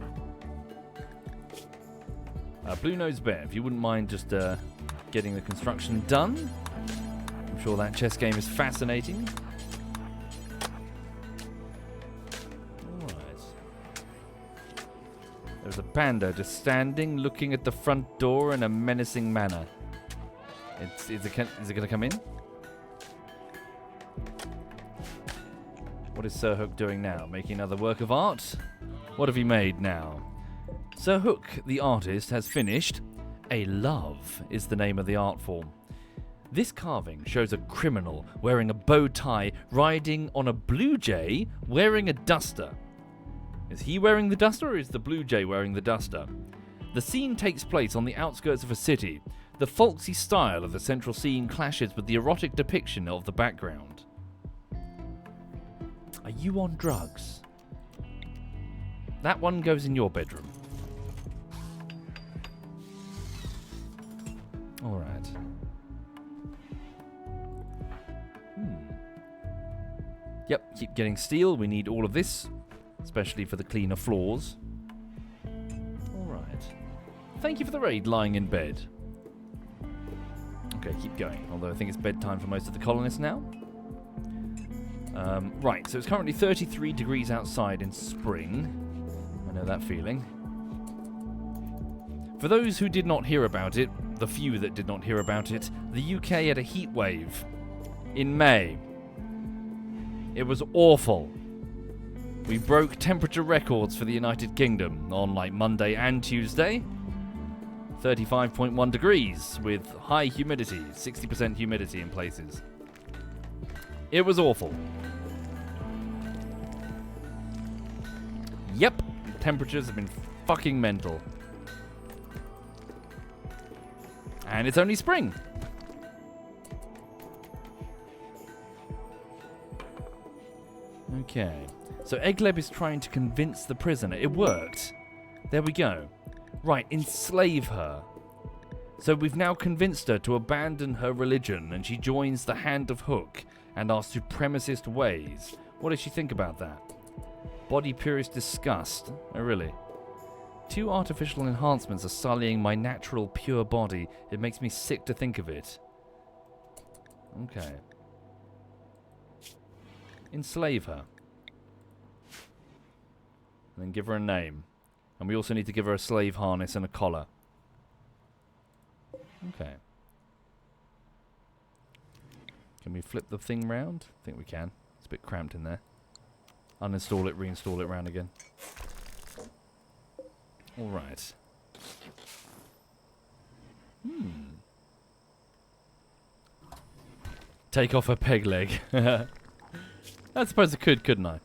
Blue Nose Bear, if you wouldn't mind just getting the construction done. I'm sure that chess game is fascinating. There's a panda just standing, looking at the front door in a menacing manner. Is it going to come in? What is Sir Hooke doing now? Making another work of art? What have he made now? Sir Hooke, the artist, has finished. A Love is the name of the art form. This carving shows a criminal wearing a bow tie riding on a blue jay wearing a duster. Is he wearing the duster or is the blue jay wearing the duster? The scene takes place on the outskirts of a city. The folksy style of the central scene clashes with the erotic depiction of the background. Are you on drugs? That one goes in your bedroom. Alright. Yep, keep getting steel. We need all of this. Especially for the cleaner floors. Alright. Thank you for the raid, lying in bed. Okay, keep going. Although I think it's bedtime for most of the colonists now. Right, so it's currently 33 degrees outside in spring. I know that feeling. For those who did not hear about it, the few that did not hear about it, the UK had a heat wave in May. It was awful. We broke temperature records for the United Kingdom on like Monday and Tuesday. 35.1 degrees with high humidity, 60% humidity in places. It was awful. Yep, temperatures have been fucking mental. And it's only spring. Okay. So Egleb is trying to convince the prisoner. It worked. There we go. Right, enslave her. So we've now convinced her to abandon her religion, and she joins the Hand of Hooke and our supremacist ways. What does she think about that? Body purist disgust. Oh, really? 2 artificial enhancements are sullying my natural, pure body. It makes me sick to think of it. Okay. Enslave her. And then give her a name. And we also need to give her a slave harness and a collar. Okay. Can we flip the thing round? I think we can. It's a bit cramped in there. Uninstall it, reinstall it round again. Alright. Take off her peg leg. I suppose I could, couldn't I?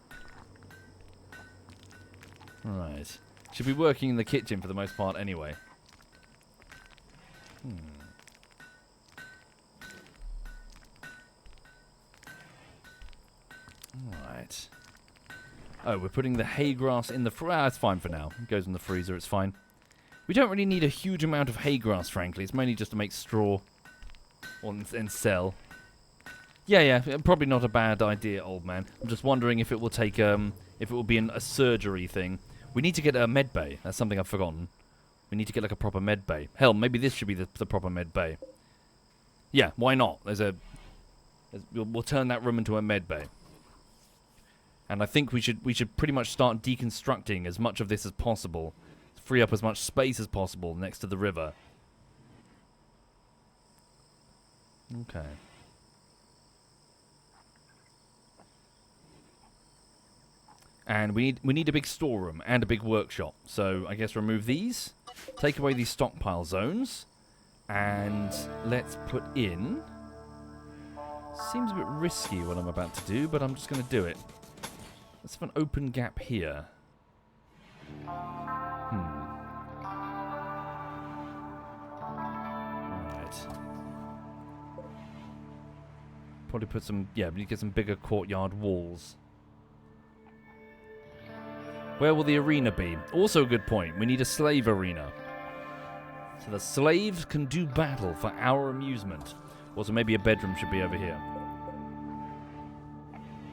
Right. Should be working in the kitchen for the most part anyway. Alright. Oh, we're putting the hay grass in the... it's fine for now. It goes in the freezer, it's fine. We don't really need a huge amount of hay grass, frankly. It's mainly just to make straw and sell. Yeah, probably not a bad idea, old man. I'm just wondering if it will take, if it will be a surgery thing. We need to get a med bay. That's something I've forgotten. We need to get like a proper med bay. Hell, maybe this should be the proper med bay. Yeah, why not? We'll turn that room into a med bay. And I think we should pretty much start deconstructing as much of this as possible. Free up as much space as possible next to the river. Okay. And we need a big storeroom and a big workshop. So I guess remove these. Take away these stockpile zones. And let's put in... Seems a bit risky what I'm about to do, but I'm just going to do it. Let's have an open gap here. Right. Probably put some... Yeah, we need to get some bigger courtyard walls. Where will the arena be? Also a good point. We need a slave arena. So the slaves can do battle for our amusement. Also, maybe a bedroom should be over here.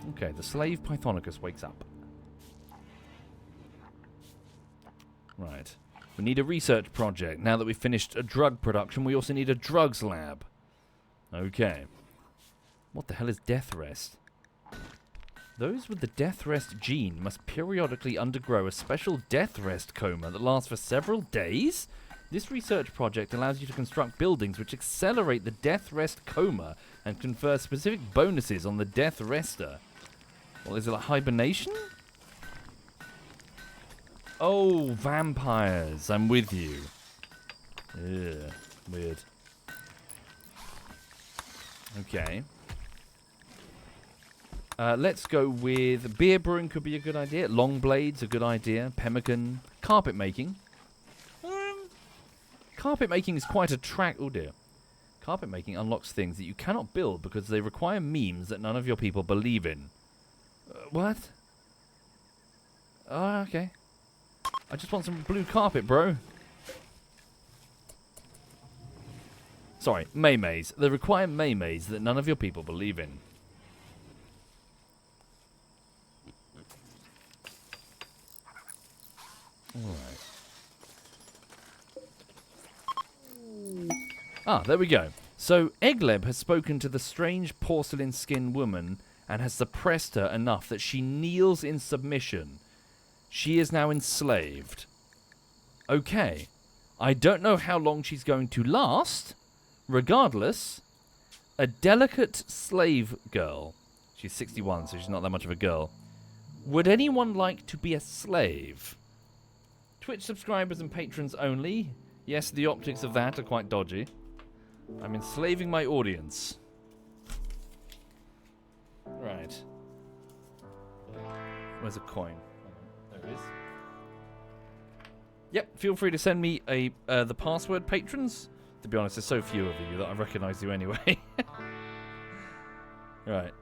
Okay, the slave Pythonicus wakes up. Right. We need a research project. Now that we've finished a drug production, we also need a drugs lab. Okay. What the hell is death rest? Those with the death rest gene must periodically undergo a special death rest coma that lasts for several days? This research project allows you to construct buildings which accelerate the death rest coma and confer specific bonuses on the death rester. Well, is it like hibernation? Oh, vampires. I'm with you. Ugh, weird. Okay. Let's go with beer brewing could be a good idea. Long blades a good idea. Pemmican. Carpet making. Carpet making is quite a track. Oh dear. Carpet making unlocks things that you cannot build because they require memes that none of your people believe in. What? Oh, okay. I just want some blue carpet, bro. Sorry, maymays. They require maymays that none of your people believe in. Alright. Ah, there we go. So, Egleb has spoken to the strange porcelain-skinned woman and has suppressed her enough that she kneels in submission. She is now enslaved. Okay. I don't know how long she's going to last. Regardless, a delicate slave girl. She's 61, so she's not that much of a girl. Would anyone like to be a slave? Twitch subscribers and patrons only. Yes, the optics of that are quite dodgy. I'm enslaving my audience. Right. Where's a coin? There it is. Yep, feel free to send me the password, patrons. To be honest, there's so few of you that I recognise you anyway. Right.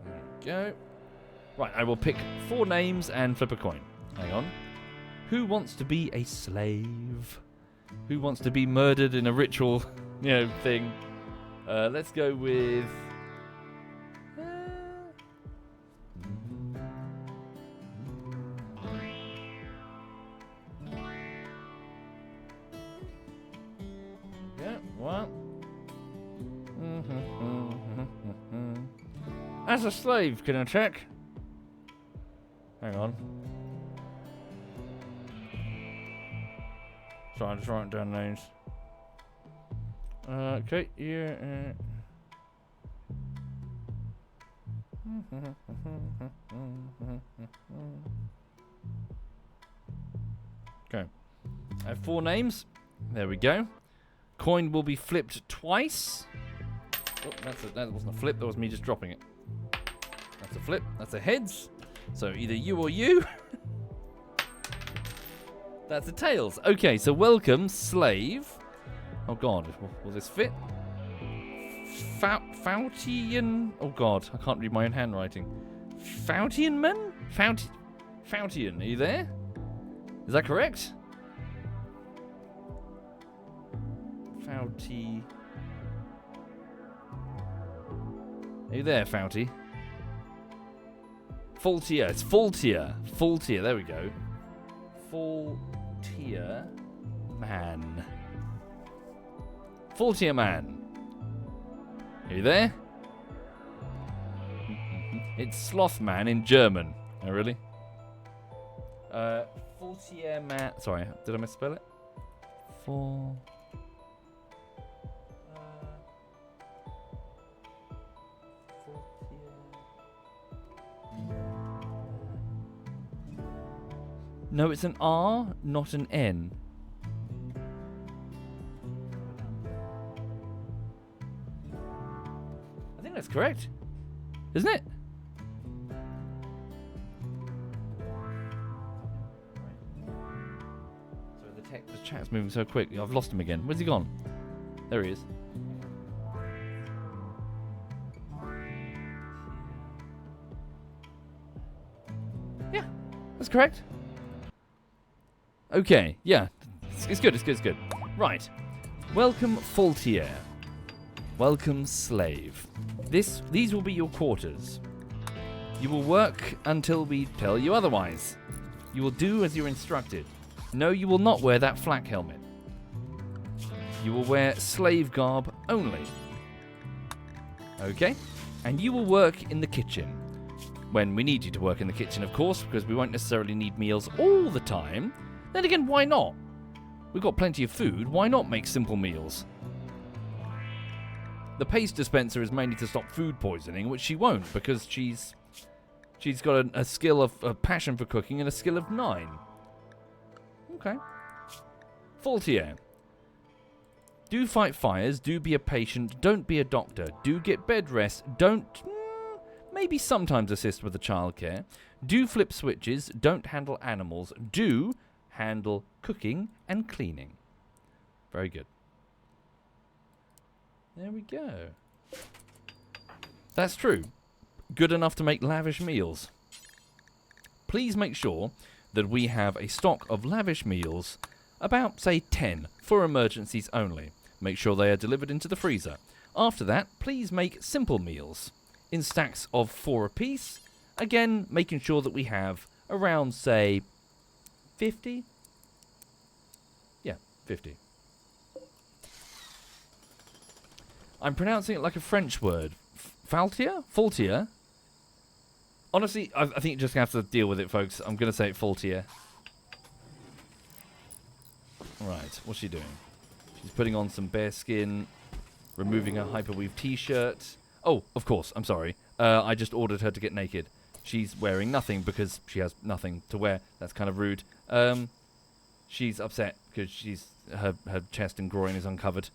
There we go. Right, I will pick 4 names and flip a coin. Hang on. Who wants to be a slave? Who wants to be murdered in a ritual, thing? Let's go with... Yeah, what? As a slave, can I check? Hang on. Sorry, I'm just writing down names. Okay, yeah. Okay. I have 4 names. There we go. Coin will be flipped twice. Oh, that wasn't a flip, that was me just dropping it. That's a flip, that's a heads. So either you or you. That's the tails. Okay, so welcome, slave. Oh god, will this fit? Fountian. Oh god, I can't read my own handwriting. Fountian man? Fountian, are you there? Is that correct? Fouty. Are you there, Fouty? Faultier. It's Faultier. Faultier. There we go. Faultier man. Faultier man. Are you there? It's sloth man in German. Oh, really? Faultier man. Sorry, did I misspell it? No, it's an R, not an N. I think that's correct. Isn't it? Sorry, the chat's moving so quick. I've lost him again. Where's he gone? There he is. Yeah, that's correct. Okay, yeah. It's good, it's good, it's good. Right. Welcome, Faultier. Welcome, slave. These will be your quarters. You will work until we tell you otherwise. You will do as you're instructed. No, you will not wear that flak helmet. You will wear slave garb only. Okay? And you will work in the kitchen. When we need you to work in the kitchen, of course, because we won't necessarily need meals all the time. Then again, why not? We've got plenty of food. Why not make simple meals? The paste dispenser is mainly to stop food poisoning, which she won't, because she's got a skill of a passion for cooking and a skill of 9. Okay. Faultier. Do fight fires. Do be a patient. Don't be a doctor. Do get bed rest. Don't... maybe sometimes assist with the childcare. Do flip switches. Don't handle animals. Do handle cooking and cleaning. Very good. There we go. That's true. Good enough to make lavish meals. Please make sure that we have a stock of lavish meals, about, say, 10, for emergencies only. Make sure they are delivered into the freezer. After that, please make simple meals, in stacks of 4 apiece. Again, making sure that we have around, say, 50? Yeah, 50. I'm pronouncing it like a French word. Faultier? Faultier? Honestly, I think you just have to deal with it, folks. I'm going to say it faultier. Right, what's she doing? She's putting on some bear skin, removing her hyperweave t-shirt. Oh, of course, I'm sorry. I just ordered her to get naked. She's wearing nothing because she has nothing to wear. That's kind of rude. She's upset because her chest and groin is uncovered.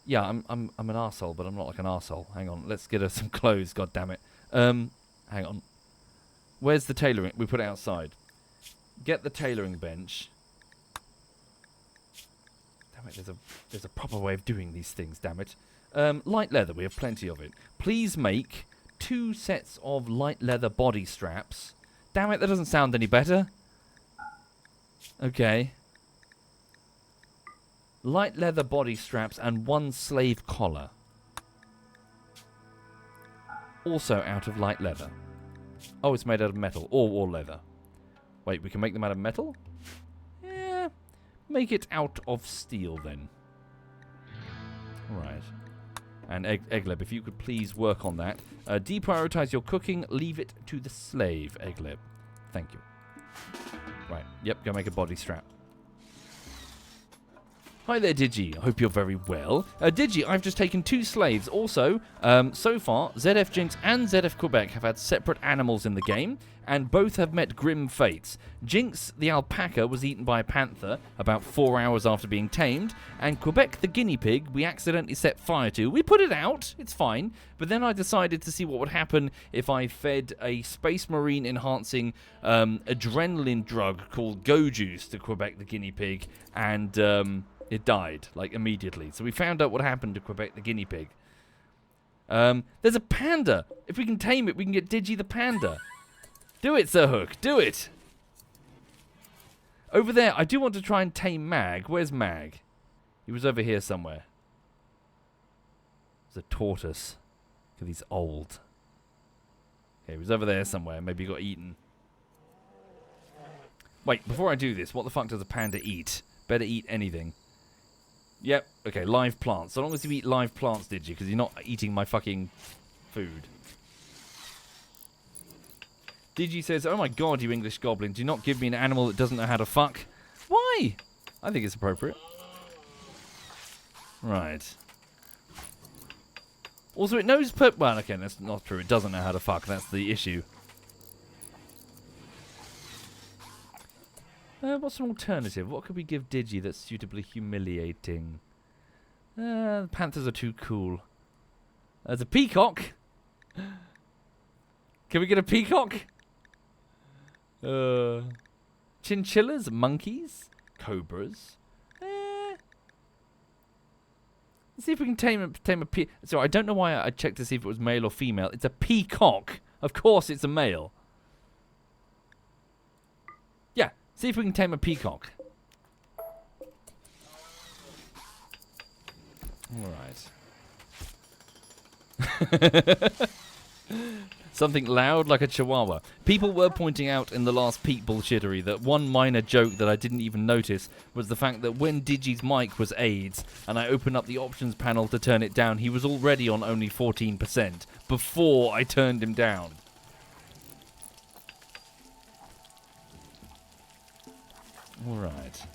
Yeah, I'm an arsehole, but I'm not like an arsehole. Hang on, let's get her some clothes, god damn it. Hang on. Where's the tailoring? We put it outside. Get the tailoring bench. Damn it, there's a proper way of doing these things, damn it. Light leather, we have plenty of it. Please make 2 sets of light leather body straps. Damn it, that doesn't sound any better. Okay. Light leather body straps and 1 slave collar. Also out of light leather. Oh, it's made out of metal. Or leather. Wait, we can make them out of metal? Yeah. Make it out of steel then. Right. And Egleb, if you could please work on that. Deprioritize your cooking. Leave it to the slave, Egleb. Thank you. Right. Yep, go make a body strap. Hi there, Digi. I hope you're very well. Digi, I've just taken 2 slaves. Also, so far, ZF Jinx and ZF Quebec have had separate animals in the game, and both have met grim fates. Jinx, the alpaca, was eaten by a panther about 4 hours after being tamed, and Quebec, the guinea pig, we accidentally set fire to. We put it out, it's fine, but then I decided to see what would happen if I fed a Space Marine enhancing adrenaline drug called Go Juice to Quebec, the guinea pig, and it died, like, immediately. So we found out what happened to Quebec, the guinea pig. There's a panda. If we can tame it, we can get Digi the panda. Do it, Sir Hook. Do it. Over there, I do want to try and tame Mag. Where's Mag? He was over here somewhere. There's a tortoise. Because he's old. Okay, he was over there somewhere. Maybe he got eaten. Wait, before I do this, what the fuck does a panda eat? Better eat anything. Yep, okay, live plants. So long as you eat live plants, did you? Because you're not eating my fucking food. Digi says, oh my god, you English goblin, do not give me an animal that doesn't know how to fuck. Why? I think it's appropriate. Right. Also, it knows well, okay, that's not true. It doesn't know how to fuck. That's the issue. What's an alternative? What could we give Digi that's suitably humiliating? The panthers are too cool. There's a peacock. Can we get a peacock? Chinchillas, monkeys, cobras. Let's see if we can tame a peacock. So I don't know why I checked to see if it was male or female. It's a peacock. Of course it's a male. Yeah, see if we can tame a peacock. Alright. Something loud like a chihuahua. People were pointing out in the last peak bullshittery that one minor joke that I didn't even notice was the fact that when Digi's mic was AIDS and I opened up the options panel to turn it down, he was already on only 14% before I turned him down. Alright.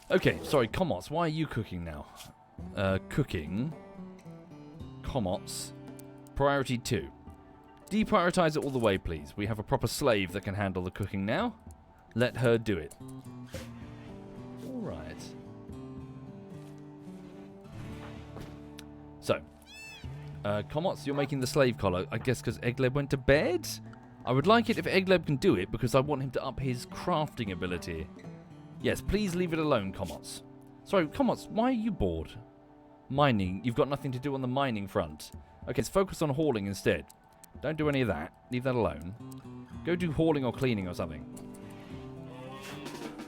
Okay, sorry, Comots, why are you cooking now? Cooking. Comots. Priority 2. Deprioritize it all the way, please. We have a proper slave that can handle the cooking now. Let her do it. Alright. So. Comots, you're making the slave collar, I guess because Egleb went to bed? I would like it if Egleb can do it because I want him to up his crafting ability. Yes, please leave it alone, Comots. Sorry, Comots, why are you bored? Mining. You've got nothing to do on the mining front. Okay, let's focus on hauling instead. Don't do any of that. Leave that alone. Go do hauling or cleaning or something.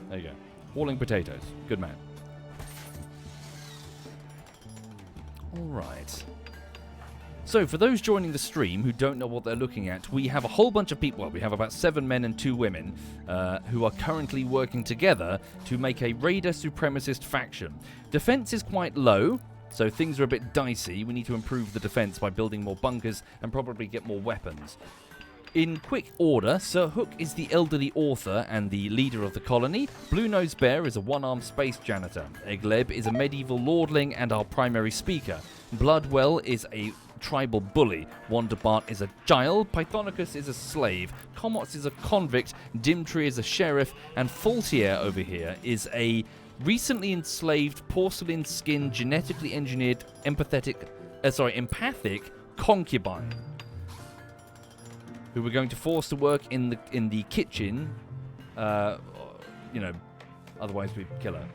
There you go. Hauling potatoes. Good man. Alright. So, for those joining the stream who don't know what they're looking at, we have a whole bunch of people, well, we have about 7 men and 2 women, who are currently working together to make a raider supremacist faction. Defense is quite low, so things are a bit dicey. We need to improve the defense by building more bunkers and probably get more weapons. In quick order, Sir Hooke is the elderly author and the leader of the colony. Blue-Nosed Bear is a one-armed space janitor. Egleb is a medieval lordling and our primary speaker. Bloodwell is a tribal bully. Wanderbart is a child. Pythonicus is a slave. Comots is a convict. Dimtree is a sheriff. And Faultier over here is a recently enslaved, porcelain-skinned, genetically engineered, empathic concubine, who we're going to force to work in the kitchen. Otherwise we'd kill her.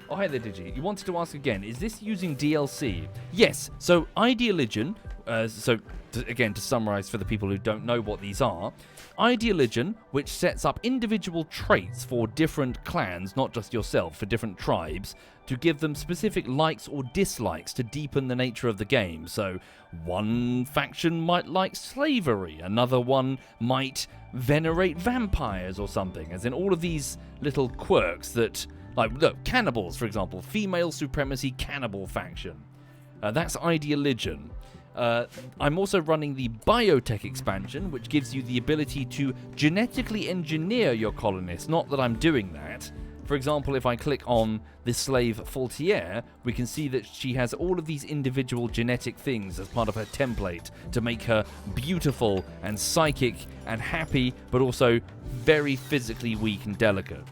Oh, hi there, Digi. You wanted to ask again, is this using DLC? Yes. So, Idealigion, to summarize for the people who don't know what these are, Idealigion, which sets up individual traits for different clans, not just yourself, for different tribes, to give them specific likes or dislikes to deepen the nature of the game. So, one faction might like slavery, another one might venerate vampires or something, as in all of these little quirks that... Like, look, cannibals, for example. Female supremacy cannibal faction. That's Idealigion. I'm also running the biotech expansion, which gives you the ability to genetically engineer your colonists. Not that I'm doing that. For example, if I click on the slave Faultier, we can see that she has all of these individual genetic things as part of her template to make her beautiful and psychic and happy, but also very physically weak and delicate.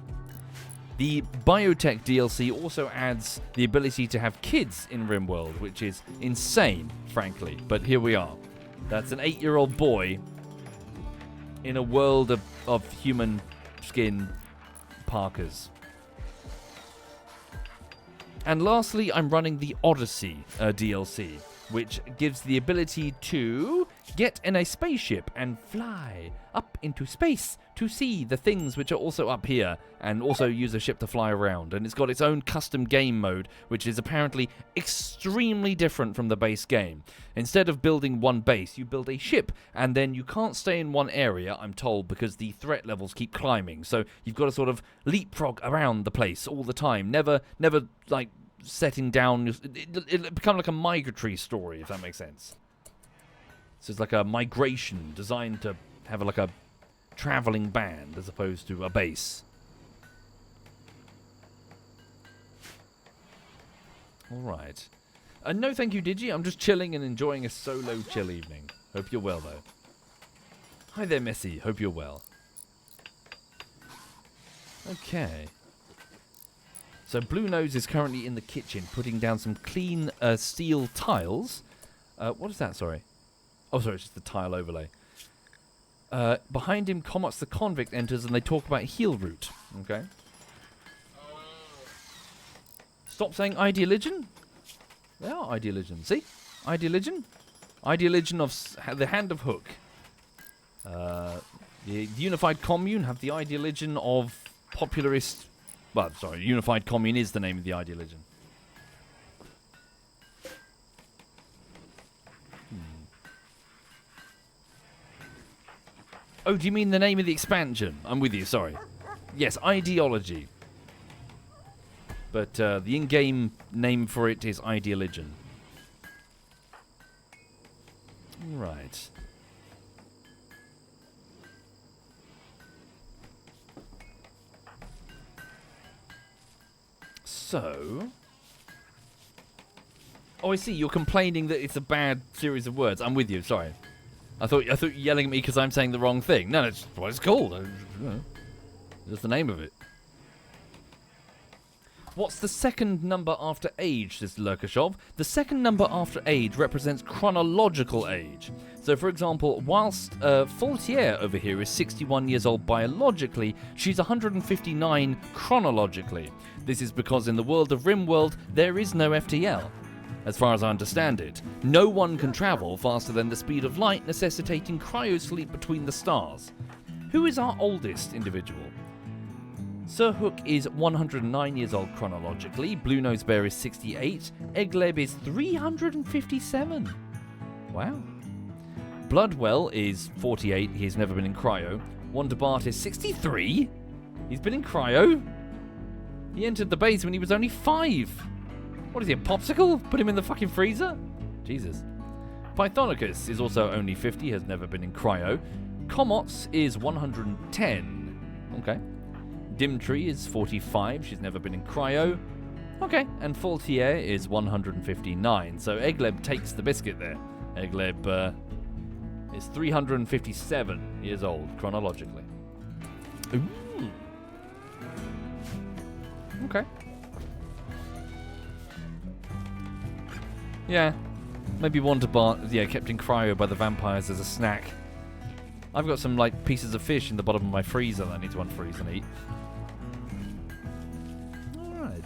The biotech DLC also adds the ability to have kids in RimWorld, which is insane, frankly. But here we are. That's an 8-year-old boy in a world of human skin parkas. And lastly, I'm running the Odyssey DLC, which gives the ability to get in a spaceship and fly up into space to see the things which are also up here, and also use a ship to fly around. And it's got its own custom game mode, which is apparently extremely different from the base game. Instead of building one base, you build a ship, and then you can't stay in one area, I'm told, because the threat levels keep climbing. So you've got to sort of leapfrog around the place all the time, never like setting down. It become like a migratory story, if that makes sense. So it's like a migration designed to have like a traveling band as opposed to a base. Alright. No thank you, Digi. I'm just chilling and enjoying a solo chill evening. Hope you're well, though. Hi there, Messi. Hope you're well. Okay. So Blue Nose is currently in the kitchen putting down some clean steel tiles. What is that, sorry? Oh, sorry, it's just the tile overlay. Behind him, Comots the convict enters and they talk about heel root. Okay. Stop saying Idealigion. They are Idealigion. See? Idealigion. Idealigion of the Hand of Hooke. The Unified Commune have the Idealigion of Popularist... Well, sorry, Unified Commune is the name of the Idealigion. Oh, do you mean the name of the expansion? I'm with you, sorry. Yes, Ideology. But the in-game name for it is Idealigion. Right. So... Oh, I see. You're complaining that it's a bad series of words. I'm with you, sorry. I thought you were yelling at me because I'm saying the wrong thing. No, it's what it's called. That's the name of it. What's the second number after age, says Lurkashov? The second number after age represents chronological age. So, for example, whilst Faultier over here is 61 years old biologically, she's 159 chronologically. This is because in the world of RimWorld, there is no FTL. As far as I understand it, no one can travel faster than the speed of light, necessitating cryosleep between the stars. Who is our oldest individual? Sir Hook is 109 years old chronologically. Blue Nose Bear is 68. Egleb is 357. Wow. Bloodwell is 48. He's never been in cryo. Wonderbart is 63. He's been in cryo. He entered the base when he was only 5. What is he, a popsicle? Put him in the fucking freezer? Jesus. Pythonicus is also only 50, has never been in cryo. Comots is 110. Okay. Dimtree is 45, she's never been in cryo. Okay. And Faultier is 159. So Egleb takes the biscuit there. Egleb is 357 years old, chronologically. Ooh. Okay. Yeah. Maybe Wonderbart, kept in cryo by the vampires as a snack. I've got some, pieces of fish in the bottom of my freezer that I need to unfreeze and eat. Alright.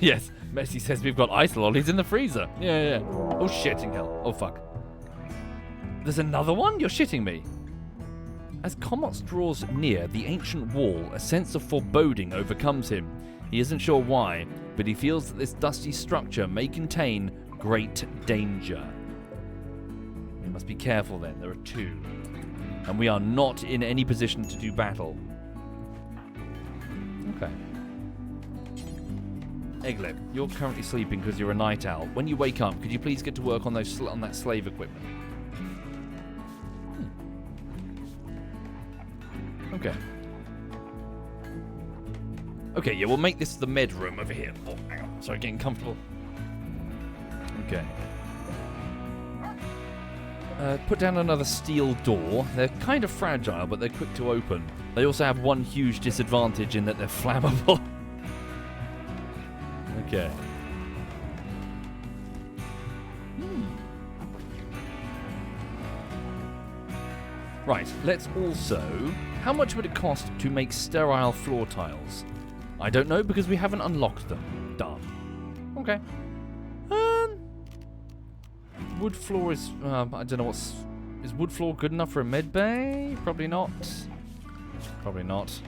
Yes, Messi says we've got ice lollies in the freezer. Yeah. Oh, shitting hell. Oh, fuck. There's another one? You're shitting me. As Comots draws near the ancient wall, a sense of foreboding overcomes him. He isn't sure why, but he feels that this dusty structure may contain great danger. We must be careful then, there are 2. And we are not in any position to do battle. Okay. Egleb, you're currently sleeping because you're a night owl. When you wake up, could you please get to work on on that slave equipment? Okay. Okay, yeah, we'll make this the med room over here. Oh, hang on. Sorry, getting comfortable. Okay. Put down another steel door. They're kind of fragile, but they're quick to open. They also have one huge disadvantage in that they're flammable. Okay. Right, let's also... How much would it cost to make sterile floor tiles? I don't know because we haven't unlocked them. Done. Okay. Wood floor is... I don't know what's... Is wood floor good enough for a med bay? Probably not. Probably not.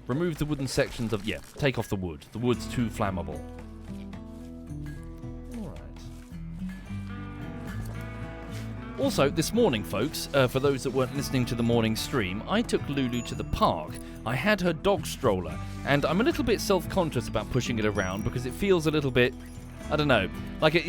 Remove the wooden sections of... Yeah, take off the wood. The wood's too flammable. Also, this morning, folks, for those that weren't listening to the morning stream, I took Lulu to the park. I had her dog stroller, and I'm a little bit self-conscious about pushing it around because it feels a little bit, I don't know, like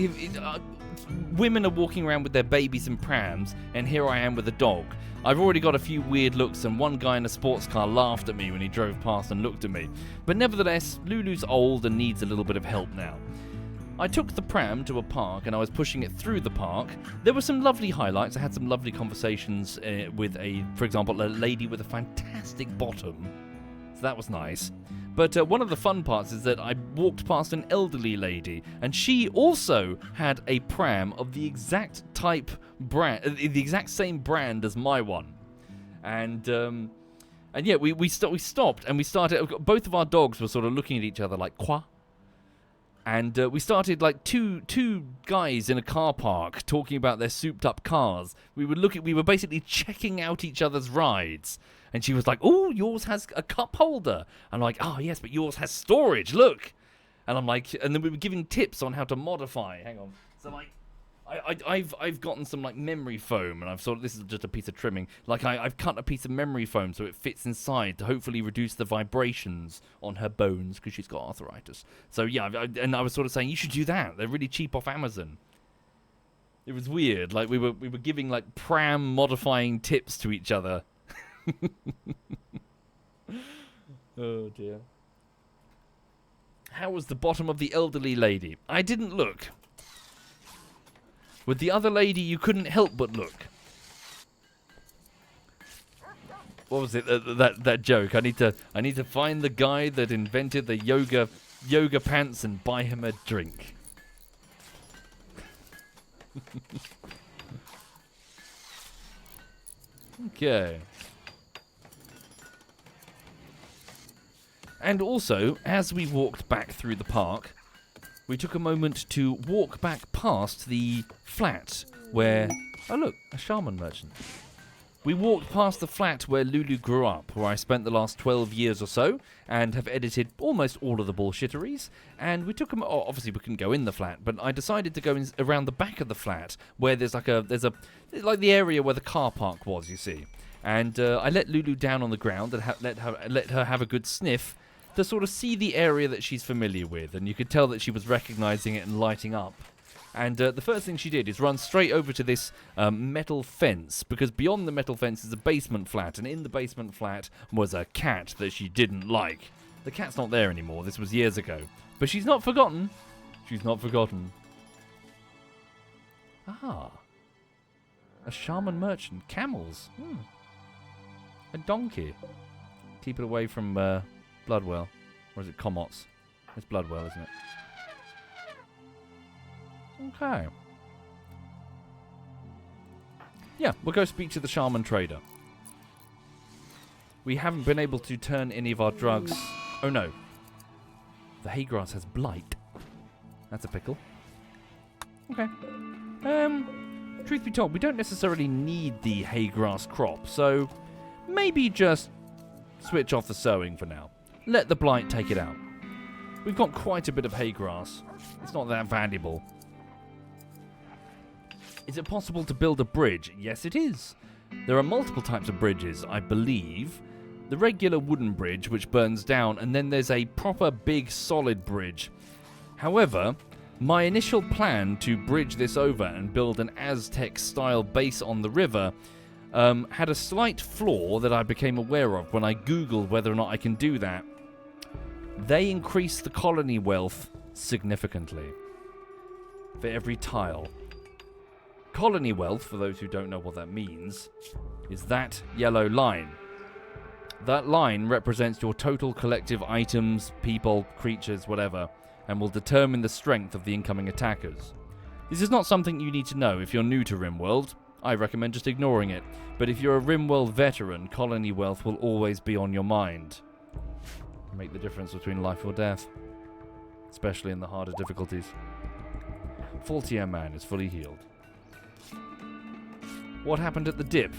women are walking around with their babies and prams, and here I am with a dog. I've already got a few weird looks, and one guy in a sports car laughed at me when he drove past and looked at me. But nevertheless, Lulu's old and needs a little bit of help now. I took the pram to a park and I was pushing it through the park. There were some lovely highlights. I had some lovely conversations with for example, a lady with a fantastic bottom. So that was nice. But one of the fun parts is that I walked past an elderly lady and she also had a pram of the exact type brand, the exact same brand as my one. And yeah, we stopped and we started, both of our dogs were sort of looking at each other like, quoi? And we started like two guys in a car park talking about their souped up cars. We were basically checking out each other's rides. And she was like, "Oh, yours has a cup holder." I'm like, "Oh yes, but yours has storage. Look." And I'm like, and then we were giving tips on how to modify. Hang on. So like, I've gotten some like memory foam, and I've sort of, this is just a piece of trimming. Like I've cut a piece of memory foam so it fits inside to hopefully reduce the vibrations on her bones because she's got arthritis. So yeah, and I was sort of saying you should do that. They're really cheap off Amazon. It was weird. Like we were giving like pram modifying tips to each other. Oh dear. How was the bottom of the elderly lady? I didn't look. With the other lady, you couldn't help but look. What was it? That joke. I need to find the guy that invented the yoga pants and buy him a drink. Okay. And also, as we walked back through the park, we took a moment to walk back past the flat where... Oh look, a shaman merchant. We walked past the flat where Lulu grew up, where I spent the last 12 years or so, and have edited almost all of the bullshitteries. And we took them. Oh, obviously, we couldn't go in the flat, but I decided to go around the back of the flat, where there's like the area where the car park was. You see, and I let Lulu down on the ground and let her have a good sniff to sort of see the area that she's familiar with, and you could tell that she was recognizing it and lighting up. And the first thing she did is run straight over to this metal fence, because beyond the metal fence is a basement flat, and in the basement flat was a cat that she didn't like. The cat's not there anymore, this was years ago. But she's not forgotten. She's not forgotten. Ah. A shaman merchant. Camels. A donkey. Keep it away from Bloodwell. Or is it Comots? It's Bloodwell, isn't it? Okay. Yeah, we'll go speak to the shaman trader. We haven't been able to turn any of our drugs. Oh no. The haygrass has blight. That's a pickle. Okay. Truth be told, we don't necessarily need the haygrass crop, so maybe just switch off the sowing for now. Let the blight take it out. We've got quite a bit of haygrass. It's not that valuable. Is it possible to build a bridge? Yes, it is. There are multiple types of bridges, I believe. The regular wooden bridge, which burns down, and then there's a proper big solid bridge. However, my initial plan to bridge this over and build an Aztec-style base on the river had a slight flaw that I became aware of when I googled whether or not I can do that. They increase the colony wealth significantly for every tile. Colony wealth, for those who don't know what that means, is that yellow line. That line represents your total collective items, people, creatures, whatever, and will determine the strength of the incoming attackers. This is not something you need to know if you're new to RimWorld. I recommend just ignoring it, but if you're a RimWorld veteran, colony wealth will always be on your mind. Make the difference between life or death, especially in the harder difficulties. Faultier Man is fully healed. What happened at the dip?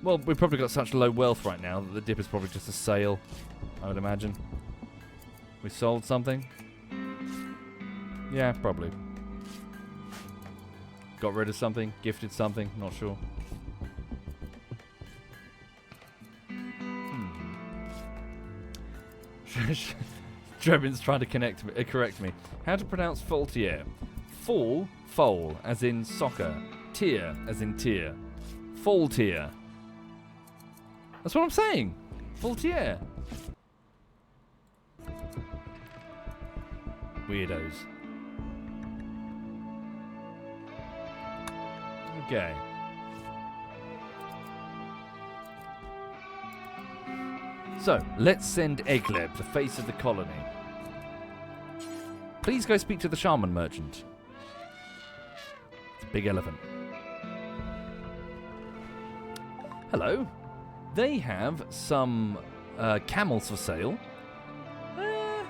Well, we've probably got such low wealth right now that the dip is probably just a sale, I would imagine. We sold something? Yeah, probably. Got rid of something? Gifted something? Not sure. Drebin's trying to correct me. How to pronounce Faultier? Foal, as in soccer. Tier, as in tier. Faultier. That's what I'm saying. Faultier. Weirdos. Okay. So, let's send Egleb, the face of the colony. Please go speak to the shaman merchant. It's a big elephant. Hello. They have some camels for sale. I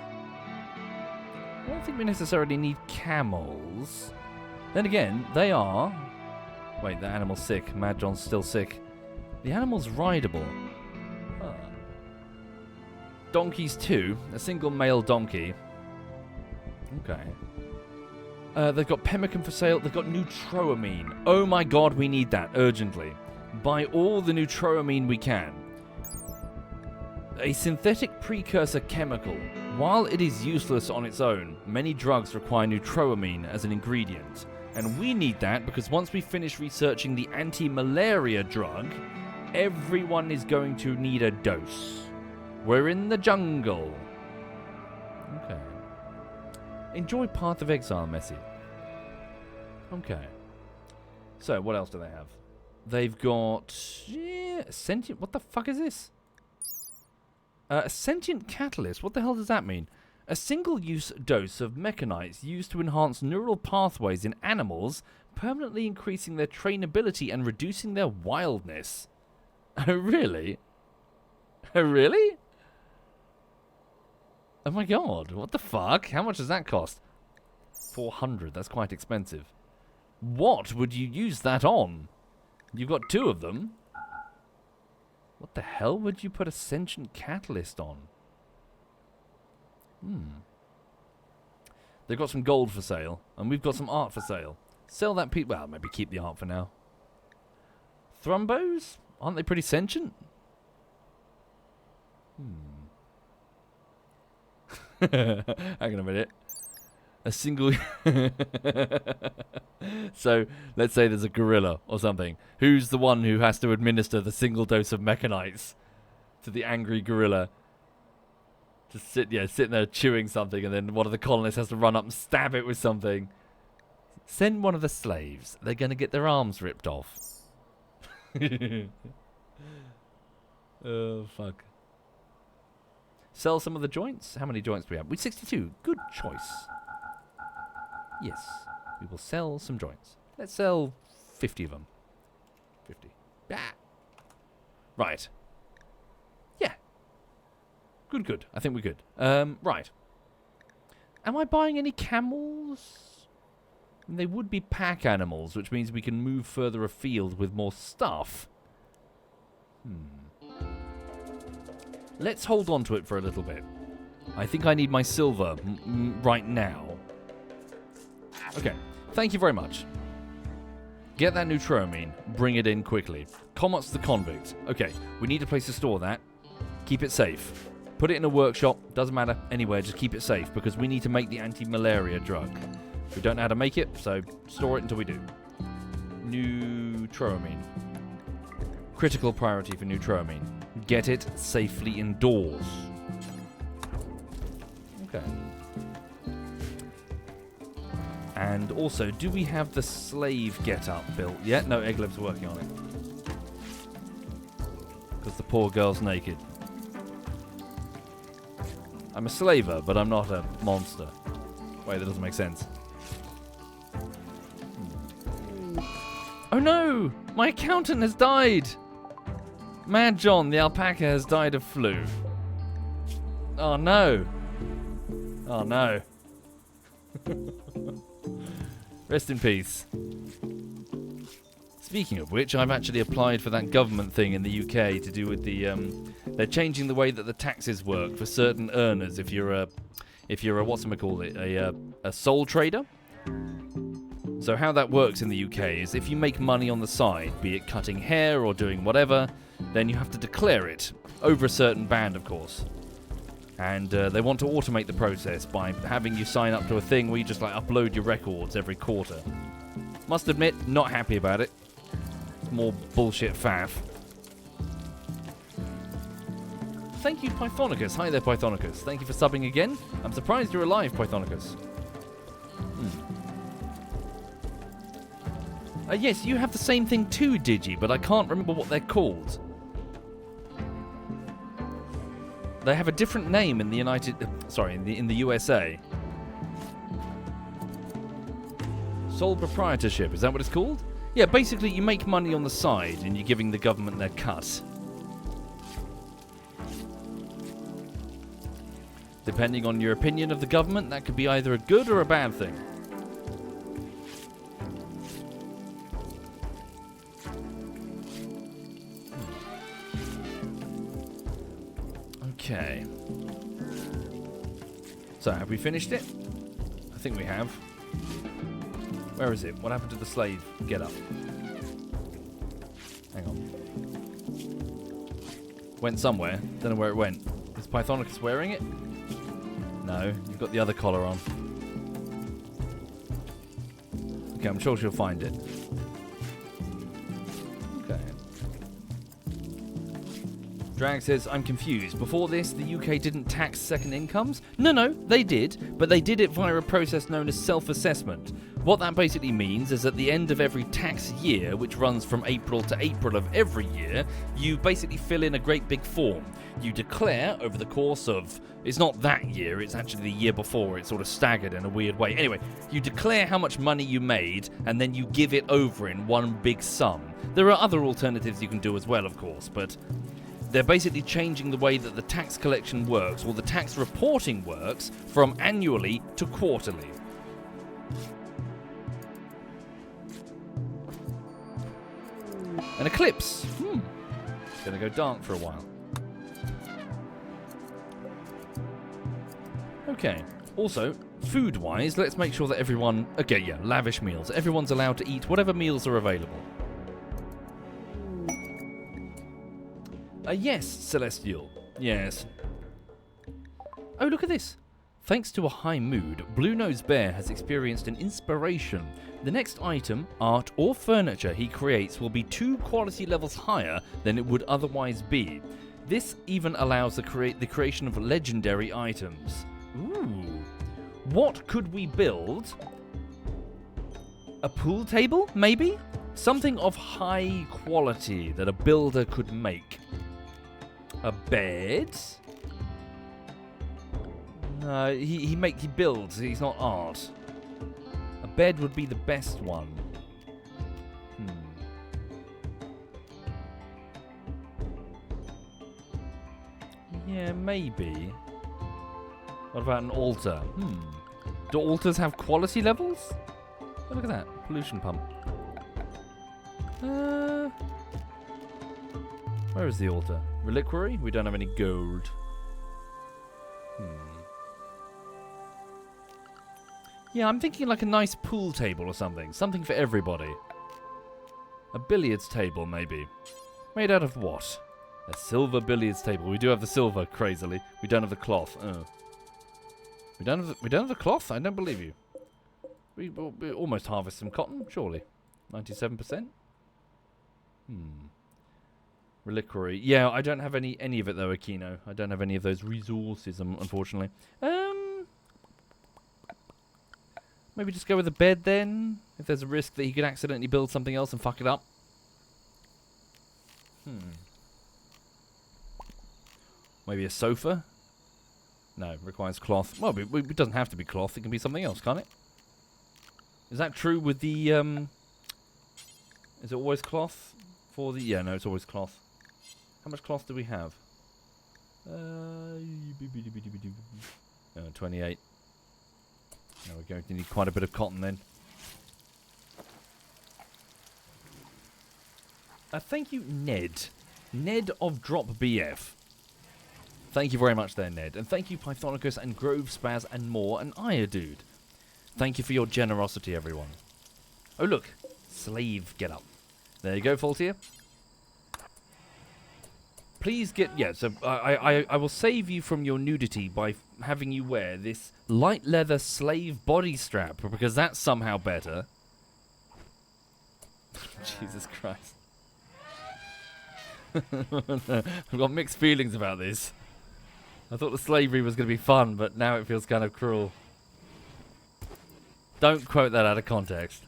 don't think we necessarily need camels. Then again, they are... Wait, the animal's sick. Mad John's still sick. The animal's rideable. Huh. Donkeys too. A single male donkey. Okay. They've got pemmican for sale. They've got neutroamine. Oh my god, we need that urgently. Buy all the neutroamine we can. A synthetic precursor chemical. While it is useless on its own, many drugs require neutroamine as an ingredient. And we need that because once we finish researching the anti-malaria drug, everyone is going to need a dose. We're in the jungle. Okay. Enjoy Path of Exile, Messi. Okay. So, what else do they have? They've got... Yeah, sentient... What the fuck is this? A sentient catalyst. What the hell does that mean? A single-use dose of mechanites used to enhance neural pathways in animals, permanently increasing their trainability and reducing their wildness. Oh, really? Oh, really? Oh my god, what the fuck? How much does that cost? 400, that's quite expensive. What would you use that on? You've got two of them. What the hell would you put a sentient catalyst on? They've got some gold for sale, and we've got some art for sale. Sell that well, maybe keep the art for now. Thrumbos? Aren't they pretty sentient? Hang on a minute. A single... So, let's say there's a gorilla or something. Who's the one who has to administer the single dose of mechanites to the angry gorilla? Just sitting there chewing something, and then one of the colonists has to run up and stab it with something. Send one of the slaves. They're going to get their arms ripped off. Oh, fuck. Sell some of the joints? How many joints do we have? 62. Good choice. Yes. We will sell some joints. Let's sell 50 of them. 50. Ah. Right. Yeah. Good. I think we're good. Right. Am I buying any camels? They would be pack animals, which means we can move further afield with more stuff. Let's hold on to it for a little bit. I think I need my silver right now. Okay, thank you very much. Get that neutroamine, bring it in quickly. Comot's the convict. Okay, we need a place to store that. Keep it safe. Put it in a workshop, doesn't matter, anywhere, just keep it safe, because we need to make the anti-malaria drug. We don't know how to make it, so store it until we do. Neutroamine. Critical priority for neutroamine. Get it safely indoors. Okay. And also, do we have the slave get-up built yet? No, Egleb's working on it. Because the poor girl's naked. I'm a slaver, but I'm not a monster. Wait, that doesn't make sense. Oh no! My accountant has died! Mad John, the alpaca, has died of flu. Oh no! Oh no. Rest in peace. Speaking of which, I've actually applied for that government thing in the UK to do with the, they're changing the way that the taxes work for certain earners if you're a whatchamacallit, a sole trader. So how that works in the UK is if you make money on the side, be it cutting hair or doing whatever, then you have to declare it, over a certain band of course. And they want to automate the process by having you sign up to a thing where you just like upload your records every quarter. Must admit, not happy about it. More bullshit faff. Thank you, Pythonicus. Hi there, Pythonicus. Thank you for subbing again. I'm surprised you're alive, Pythonicus. Yes, you have the same thing too, Digi, but I can't remember what they're called. They have a different name in the in the USA. Sole proprietorship, is that what it's called? Yeah, basically you make money on the side and you're giving the government their cut. Depending on your opinion of the government, that could be either a good or a bad thing. Okay. So, have we finished it? I think we have. Where is it? What happened to the slave? Get up. Hang on. Went somewhere. Don't know where it went. Is Pythonicus wearing it? No. You've got the other collar on. Okay, I'm sure she'll find it. Okay. Drag says, I'm confused. Before this, the UK didn't tax second incomes? No, they did. But they did it via a process known as self-assessment. What that basically means is at the end of every tax year, which runs from April to April of every year, you basically fill in a great big form. You declare over the course of, it's not that year, it's actually the year before, it's sort of staggered in a weird way. Anyway, you declare how much money you made, and then you give it over in one big sum. There are other alternatives you can do as well, of course, but they're basically changing the way that the tax collection works, or the tax reporting works, from annually to quarterly. An eclipse. It's going to go dark for a while. Okay. Also, food-wise, let's make sure that everyone... Okay, yeah, lavish meals. Everyone's allowed to eat whatever meals are available. Yes, Celestial. Yes. Oh, look at this. Thanks to a high mood, Blue-Nosed Bear has experienced an inspiration. The next item, art or furniture he creates will be 2 quality levels higher than it would otherwise be. This even allows the creation of legendary items. Ooh. What could we build? A pool table, maybe? Something of high quality that a builder could make. A bed? No, he builds. He's not art. A bed would be the best one. Yeah, maybe. What about an altar? Do altars have quality levels? Oh, look at that. Pollution pump. Where is the altar? Reliquary? We don't have any gold. Yeah, I'm thinking like a nice pool table or something. Something for everybody. A billiards table, maybe. Made out of what? A silver billiards table. We do have the silver, crazily. We don't have the cloth. Oh. We don't have the cloth? I don't believe you. We almost harvest some cotton, surely. 97%? Reliquary. Yeah, I don't have any of it though, Aquino. I don't have any of those resources, unfortunately. Maybe just go with a bed then? If there's a risk that he could accidentally build something else and fuck it up. Maybe a sofa? No, requires cloth. Well, it doesn't have to be cloth. It can be something else, can't it? Is that true with the... Is it always cloth? For the... Yeah, no, it's always cloth. How much cloth do we have? 28. Now we're going to need quite a bit of cotton then. Thank you, Ned. Ned of Drop BF. Thank you very much there, Ned. And thank you, Pythonicus and Grove Spaz and more, and Iodude. Thank you for your generosity, everyone. Oh, look. Slave get up. There you go, Faultier. Please get... Yeah, so I will save you from your nudity by having you wear this light leather slave body strap, because that's somehow better. Jesus Christ. I've got mixed feelings about this. I thought the slavery was going to be fun, but now it feels kind of cruel. Don't quote that out of context.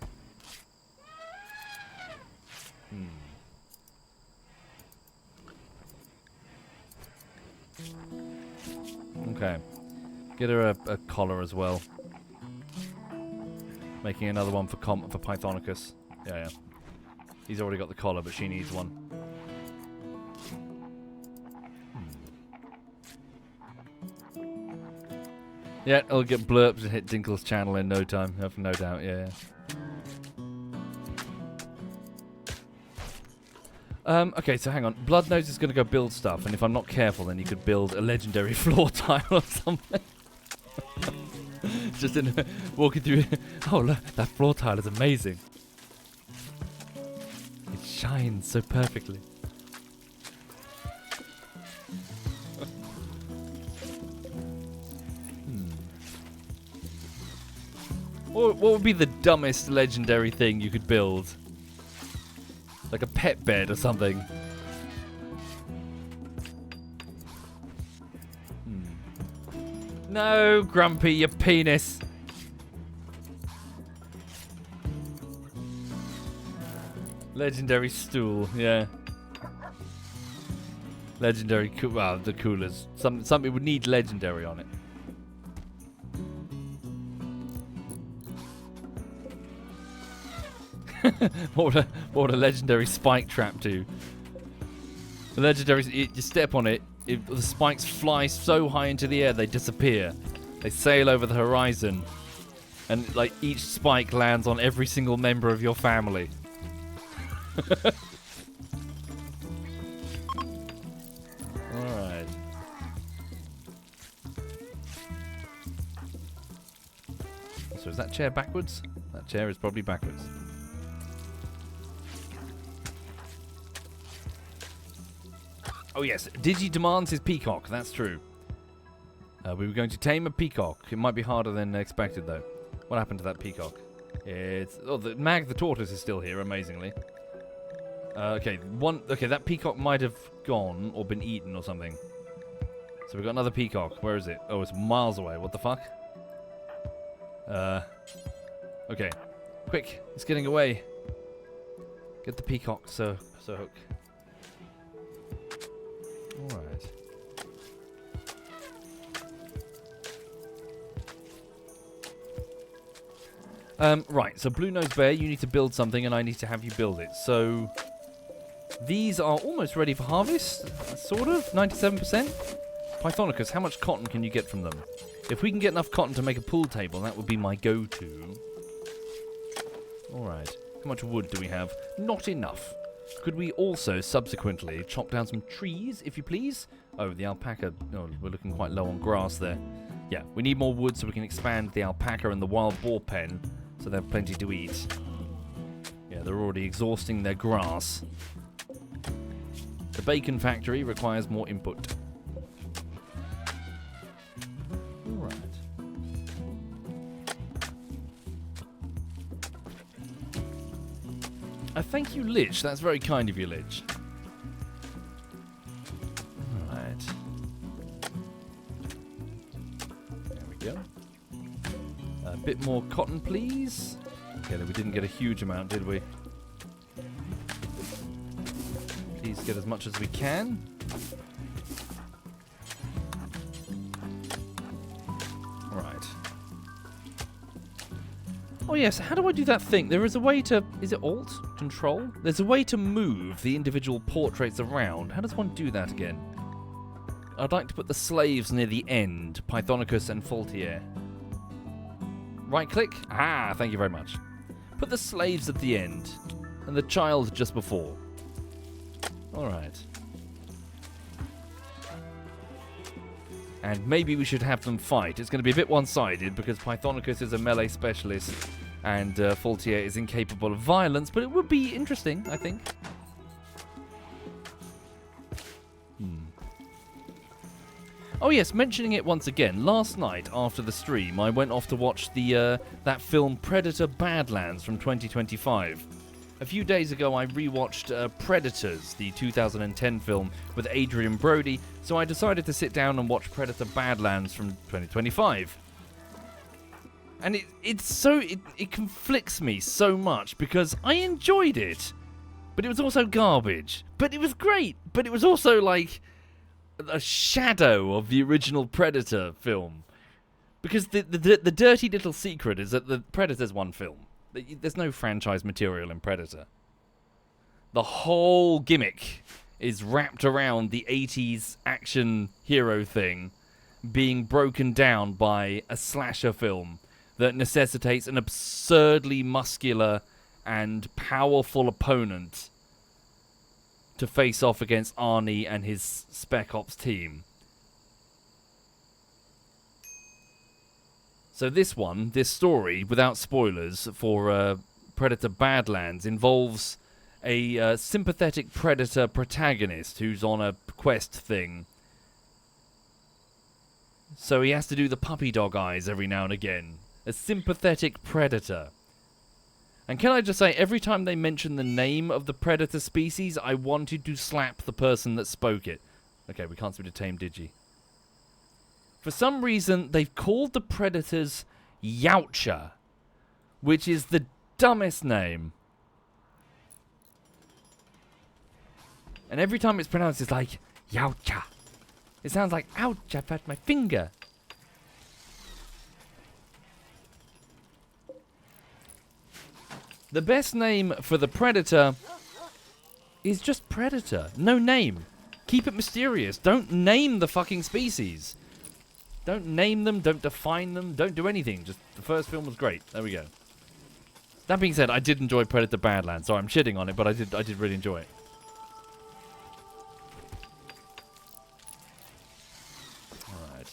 Okay. Get her a collar as well. Making another one for Pythonicus. Yeah. He's already got the collar, but she needs one. Yeah, it'll get blurps and hit Dinkle's channel in no time. I have no doubt, yeah. Okay, so hang on. Bloodnose is going to go build stuff, and if I'm not careful, then he could build a legendary floor tile or something. Just walking through... Oh, look, that floor tile is amazing. It shines so perfectly. What would be the dumbest legendary thing you could build? Like a pet bed or something. No, Grumpy, your penis. Legendary stool, yeah. Legendary, well, the coolers. Something would need legendary on it. what would a legendary spike trap do? The legendary, you step on it, the spikes fly so high into the air they disappear. They sail over the horizon, and like each spike lands on every single member of your family. So is that chair backwards? That chair is probably backwards. Oh yes, Digi demands his peacock. That's true. We were going to tame a peacock. It might be harder than expected, though. What happened to that peacock? The Mag the tortoise is still here, amazingly. Okay, that peacock might have gone or been eaten or something. So we've got another peacock. Where is it? Oh, it's miles away. What the fuck? Okay. Quick, it's getting away. Get the peacock, Sir Hook. Alright. Right, so Blue Nose Bear, you need to build something and I need to have you build it. So, these are almost ready for harvest, sort of, 97%. Pythonicus, how much cotton can you get from them? If we can get enough cotton to make a pool table, that would be my go-to. Alright, how much wood do we have? Not enough. Could we also, subsequently, chop down some trees, if you please? Oh, the alpaca, oh, we're looking quite low on grass there. Yeah, we need more wood so we can expand the alpaca and the wild boar pen, so they have plenty to eat. Yeah, they're already exhausting their grass. The bacon factory requires more input. Alright. Thank you, Lich. That's very kind of you, Lich. Alright. There we go. A bit more cotton, please. Okay, we didn't get a huge amount, did we? Please get as much as we can. Right. Oh yes, how do I do that thing? There is a way to... Is it Alt? Control? There's a way to move the individual portraits around. How does one do that again? I'd like to put the slaves near the end. Pythonicus and Faultier. Right click. Ah, thank you very much. Put the slaves at the end. And the child just before. Alright. And maybe we should have them fight. It's going to be a bit one-sided because Pythonicus is a melee specialist and Faultier is incapable of violence, but it would be interesting, I think. Oh yes, mentioning it once again, last night after the stream I went off to watch the that film Predator Badlands from 2025. A few days ago I rewatched Predators, the 2010 film with Adrian Brody, so I decided to sit down and watch Predator Badlands from 2025. And it conflicts me so much because I enjoyed it, but it was also garbage. But it was great, but it was also like a shadow of the original Predator film. Because the dirty little secret is that the Predator's one film. There's no franchise material in Predator. The whole gimmick is wrapped around the 80s action hero thing being broken down by a slasher film that necessitates an absurdly muscular and powerful opponent to face off against Arnie and his Spec Ops team. So this story, without spoilers, for Predator Badlands, involves a sympathetic Predator protagonist who's on a quest thing. So he has to do the puppy dog eyes every now and again. A sympathetic Predator. And can I just say, every time they mention the name of the Predator species, I wanted to slap the person that spoke it. Okay, we can't speak to tame Digi. For some reason, they've called the Predators Yautja, which is the dumbest name. And every time it's pronounced, it's like, Yautja. It sounds like, ouch, I've had my finger. The best name for the Predator is just Predator. No name. Keep it mysterious. Don't name the fucking species. Don't name them, don't define them, don't do anything. Just the first film was great. There we go. That being said, I did enjoy Predator Badlands. Sorry, I'm shitting on it, but I did really enjoy it. Alright.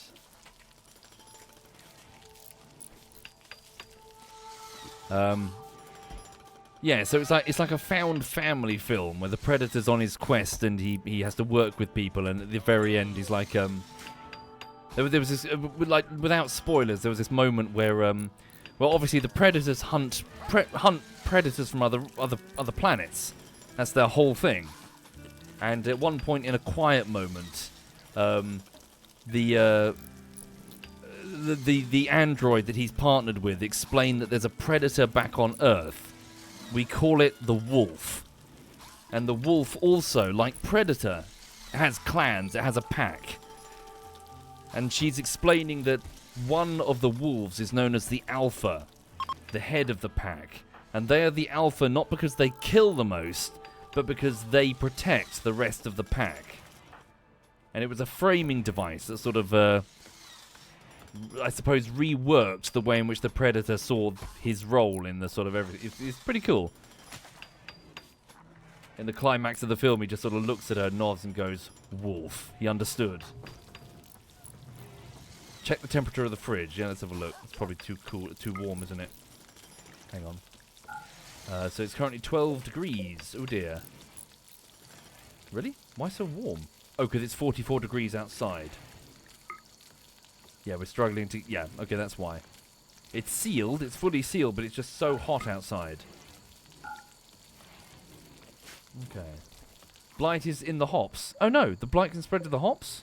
Yeah, so it's like a found family film where the predator's on his quest and he has to work with people, and at the very end he's like there was this like, without spoilers, there was this moment where well, obviously the predators hunt predators from other planets. That's their whole thing. And at one point in a quiet moment, the android that he's partnered with explained that there's a predator back on Earth. We call it the wolf. And the wolf also, like Predator, has clans, it has a pack. And she's explaining that one of the wolves is known as the alpha, the head of the pack. And they are the alpha not because they kill the most, but because they protect the rest of the pack. And it was a framing device that sort of, I suppose, reworked the way in which the Predator saw his role in the sort of everything. It's pretty cool. In the climax of the film, he just sort of looks at her, nods, and goes, "Wolf." He understood. Check the temperature of the fridge. Yeah, let's have a look. It's probably too warm, isn't it? Hang on. So it's currently 12 degrees. Oh dear. Really? Why so warm? Oh, because it's 44 degrees outside. Yeah, we're struggling to... Yeah, okay, that's why. It's sealed, it's fully sealed, but it's just so hot outside. Okay. Blight is in the hops. Oh no, the blight can spread to the hops?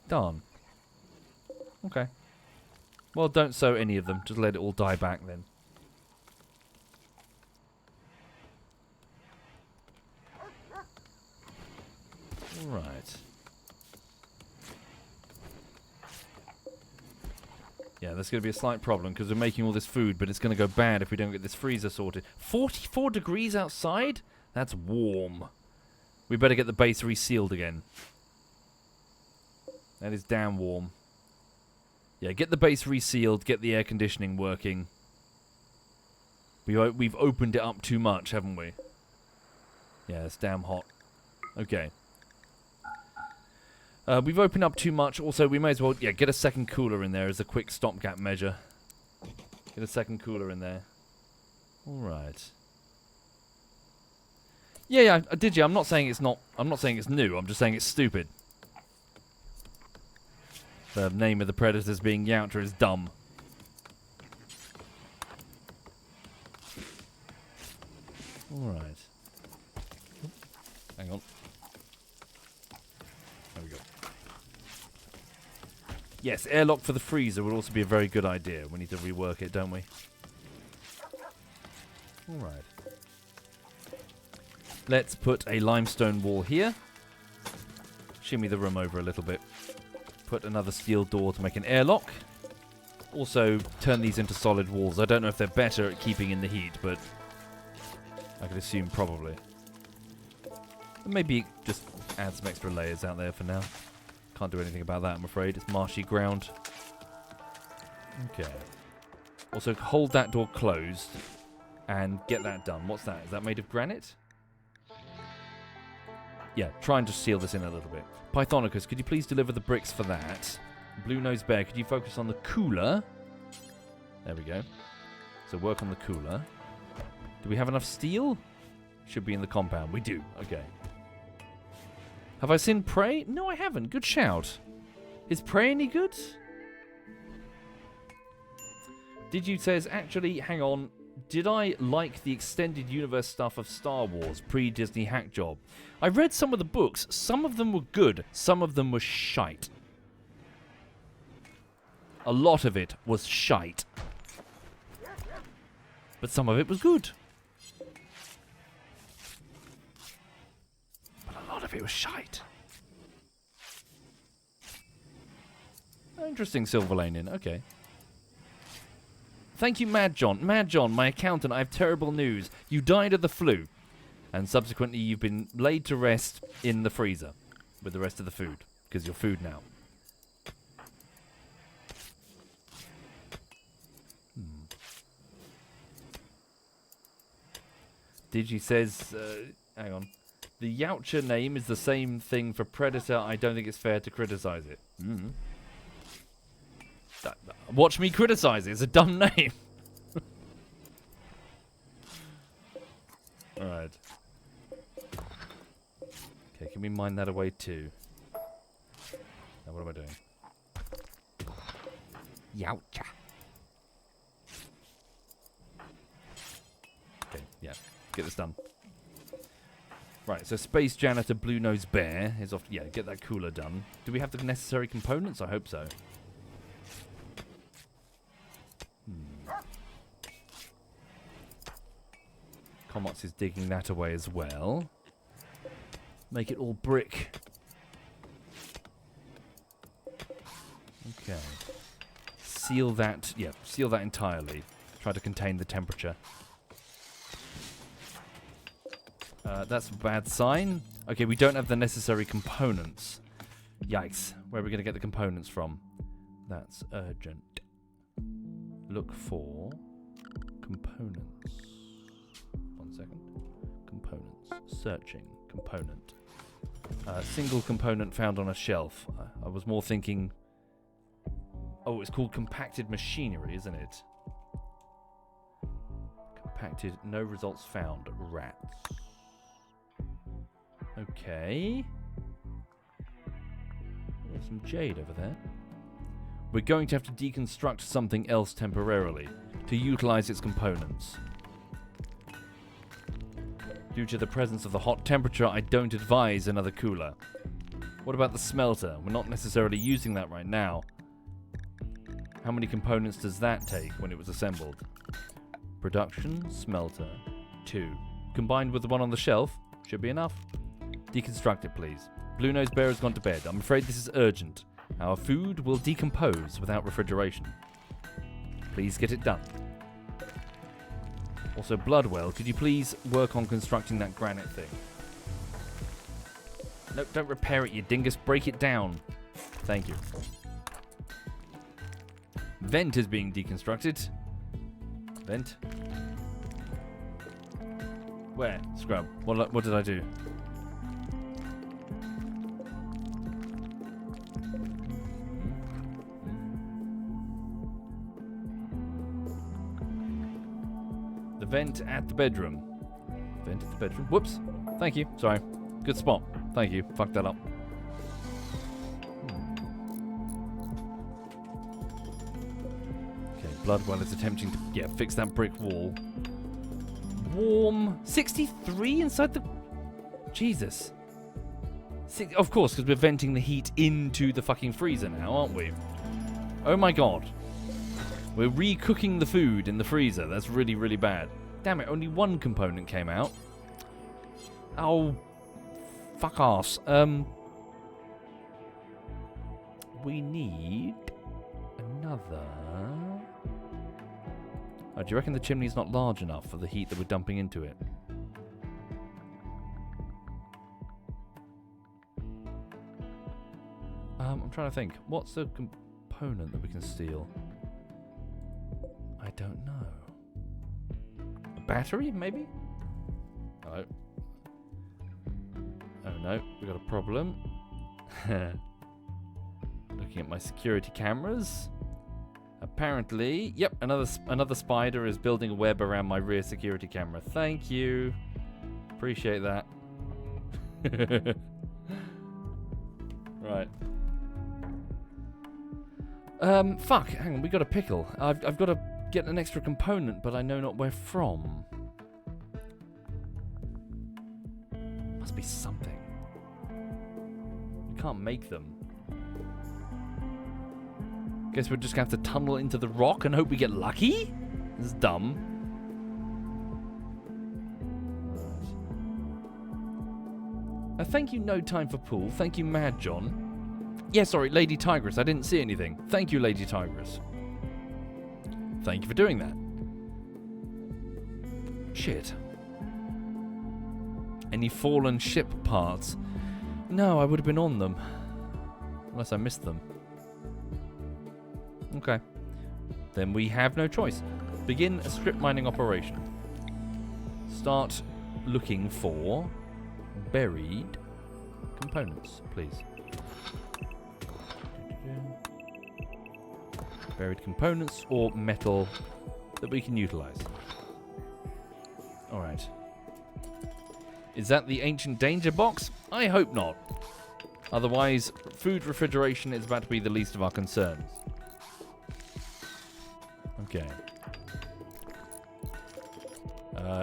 Darn. Okay. Well, don't sow any of them. Just let it all die back then. Right. Yeah, that's going to be a slight problem because we're making all this food, but it's going to go bad if we don't get this freezer sorted. 44 degrees outside? That's warm. We better get the base resealed again. That is damn warm. Yeah, get the base resealed, get the air conditioning working. We've opened it up too much, haven't we? Yeah, it's damn hot. Okay. We've opened up too much. Also, we may as well, get a second cooler in there as a quick stopgap measure. Get a second cooler in there. All right. Yeah, did you? I'm not saying it's not. I'm not saying it's new. I'm just saying it's stupid. The name of the predators being Yautja is dumb. All right. Hang on. There we go. Yes, airlock for the freezer would also be a very good idea. We need to rework it, don't we? Alright. Let's put a limestone wall here. Shimmy the room over a little bit. Put another steel door to make an airlock. Also, turn these into solid walls. I don't know if they're better at keeping in the heat, but I could assume probably. Maybe just add some extra layers out there for now. Can't do anything about that, I'm afraid. It's marshy ground. Okay. Also, hold that door closed and get that done. What's that? Is that made of granite? Yeah, try and just seal this in a little bit. Pythonicus, could you please deliver the bricks for that? Blue-nosed bear, could you focus on the cooler? There we go. So work on the cooler. Do we have enough steel? Should be in the compound. We do. Okay. Have I seen prey? No, I haven't. Good shout. Is prey any good? Did you says, actually, hang on. Did I like the extended universe stuff of Star Wars pre-Disney hack job? I read some of the books. Some of them were good. Some of them were shite. A lot of it was shite. But some of it was good. But a lot of it was shite. Interesting, Silver Laning. Okay. Thank you, Mad John. Mad John, my accountant, I have terrible news. You died of the flu. And subsequently, you've been laid to rest in the freezer with the rest of the food. Because you're food now. Digi says, hang on. The Yautja name is the same thing for Predator. I don't think it's fair to criticize it. Watch me criticize it. It's a dumb name. Alright. Okay, can we mine that away too? Now what am I doing? Youcha. Okay, yeah. Get this done. Right, so Space Janitor Blue Nose Bear is off. Yeah, get that cooler done. Do we have the necessary components? I hope so. Comots is digging that away as well. Make it all brick. Okay. Seal that. Yeah, seal that entirely. Try to contain the temperature. That's a bad sign. Okay, we don't have the necessary components. Yikes. Where are we going to get the components from? That's urgent. Look for components. 1 second. Components. Searching. Component. Single component found on a shelf. I was more thinking... Oh, it's called compacted machinery, isn't it? Compacted. No results found. Rats. Okay. There's some jade over there. We're going to have to deconstruct something else temporarily to utilize its components. Due to the presence of the hot temperature, I don't advise another cooler. What about the smelter? We're not necessarily using that right now. How many components does that take when it was assembled? Production, smelter, 2. Combined with the one on the shelf, should be enough. Deconstruct it, please. Blue Nose Bear has gone to bed. I'm afraid this is urgent. Our food will decompose without refrigeration. Please get it done. Also, Bloodwell, could you please work on constructing that granite thing? Nope, don't repair it, you dingus. Break it down. Thank you. Vent is being deconstructed. Vent. Where? Scrub. What did I do? The vent at the bedroom. Vent at the bedroom. Whoops. Thank you. Sorry. Good spot. Thank you. Fucked that up. Okay, Bloodwell is attempting to fix that brick wall. Warm 63 inside the... Jesus. Of course, because we're venting the heat into the fucking freezer now, aren't we? Oh my god. We're re-cooking the food in the freezer. That's really, really bad. Damn it, only one component came out. Oh, fuck ass. We need another... Oh, do you reckon the chimney's not large enough for the heat that we're dumping into it? I'm trying to think. What's the component that we can steal? I don't know. A battery, maybe? Oh. Oh no, we got a problem. Looking at my security cameras. Apparently, yep, another spider is building a web around my rear security camera. Thank you. Appreciate that. Right. Fuck, hang on, we got a pickle. I've got to get an extra component, but I know not where from. Must be something. We can't make them. Guess we're just going to have to tunnel into the rock and hope we get lucky? This is dumb. Thank you, No Time for Pool. Thank you, Mad John. Yeah, sorry, Lady Tigress. I didn't see anything. Thank you, Lady Tigress. Thank you for doing that. Shit. Any fallen ship parts? No, I would have been on them. Unless I missed them. Okay. Then we have no choice. Begin a strip mining operation. Start looking for buried components, please. Buried components or metal that we can utilize. Alright. Is that the ancient danger box? I hope not. Otherwise, food refrigeration is about to be the least of our concerns. Okay.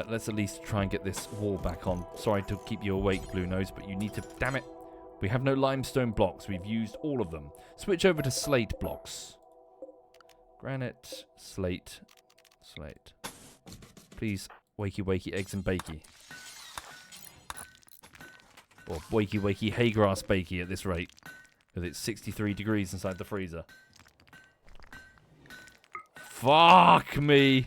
Let's at least try and get this wall back on. Sorry to keep you awake, Blue Nose, but you need to... Damn it! We have no limestone blocks. We've used all of them. Switch over to slate blocks. Granite, slate, slate. Please, wakey wakey, eggs and bakey. Or wakey wakey, haygrass bakey at this rate. Because it's 63 degrees inside the freezer. Fuck me!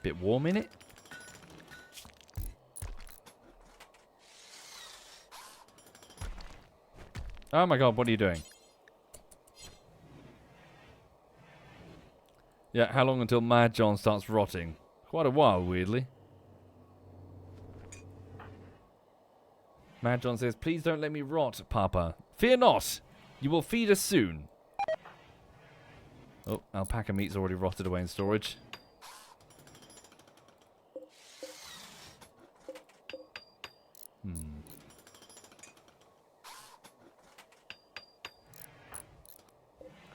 Bit warm in it. Oh my god, what are you doing? Yeah, how long until Mad John starts rotting? Quite a while, weirdly. Mad John says, please don't let me rot, Papa. Fear not! You will feed us soon. Oh, alpaca meat's already rotted away in storage.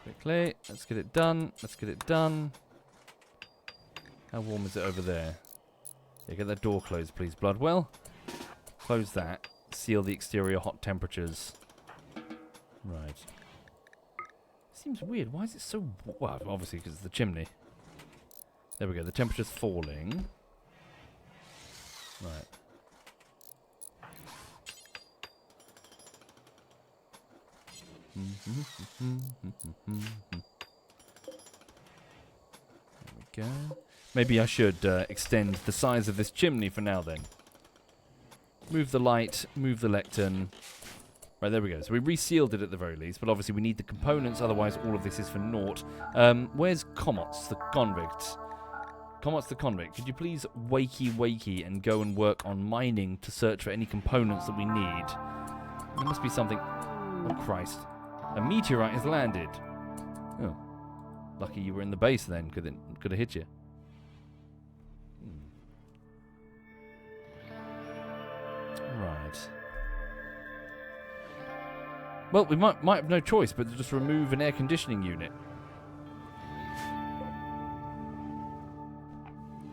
Quickly, let's get it done. Let's get it done. How warm is it over there? Yeah, get that door closed, please, Bloodwell. Close that. Seal the exterior hot temperatures. Right. Seems weird. Why is it so... Well, obviously because it's the chimney. There we go. The temperature's falling. Right. There we go. Maybe I should extend the size of this chimney for now then. Move the light, move the lectern. Right, there we go. So we resealed it at the very least, but obviously we need the components, otherwise all of this is for naught. Where's Comots, the convict? Comots the convict, could you please wakey and go and work on mining to search for any components that we need? There must be something... Oh, Christ. A meteorite has landed. Oh. Lucky you were in the base then, could have hit you. Right. Well, we might have no choice but to just remove an air conditioning unit.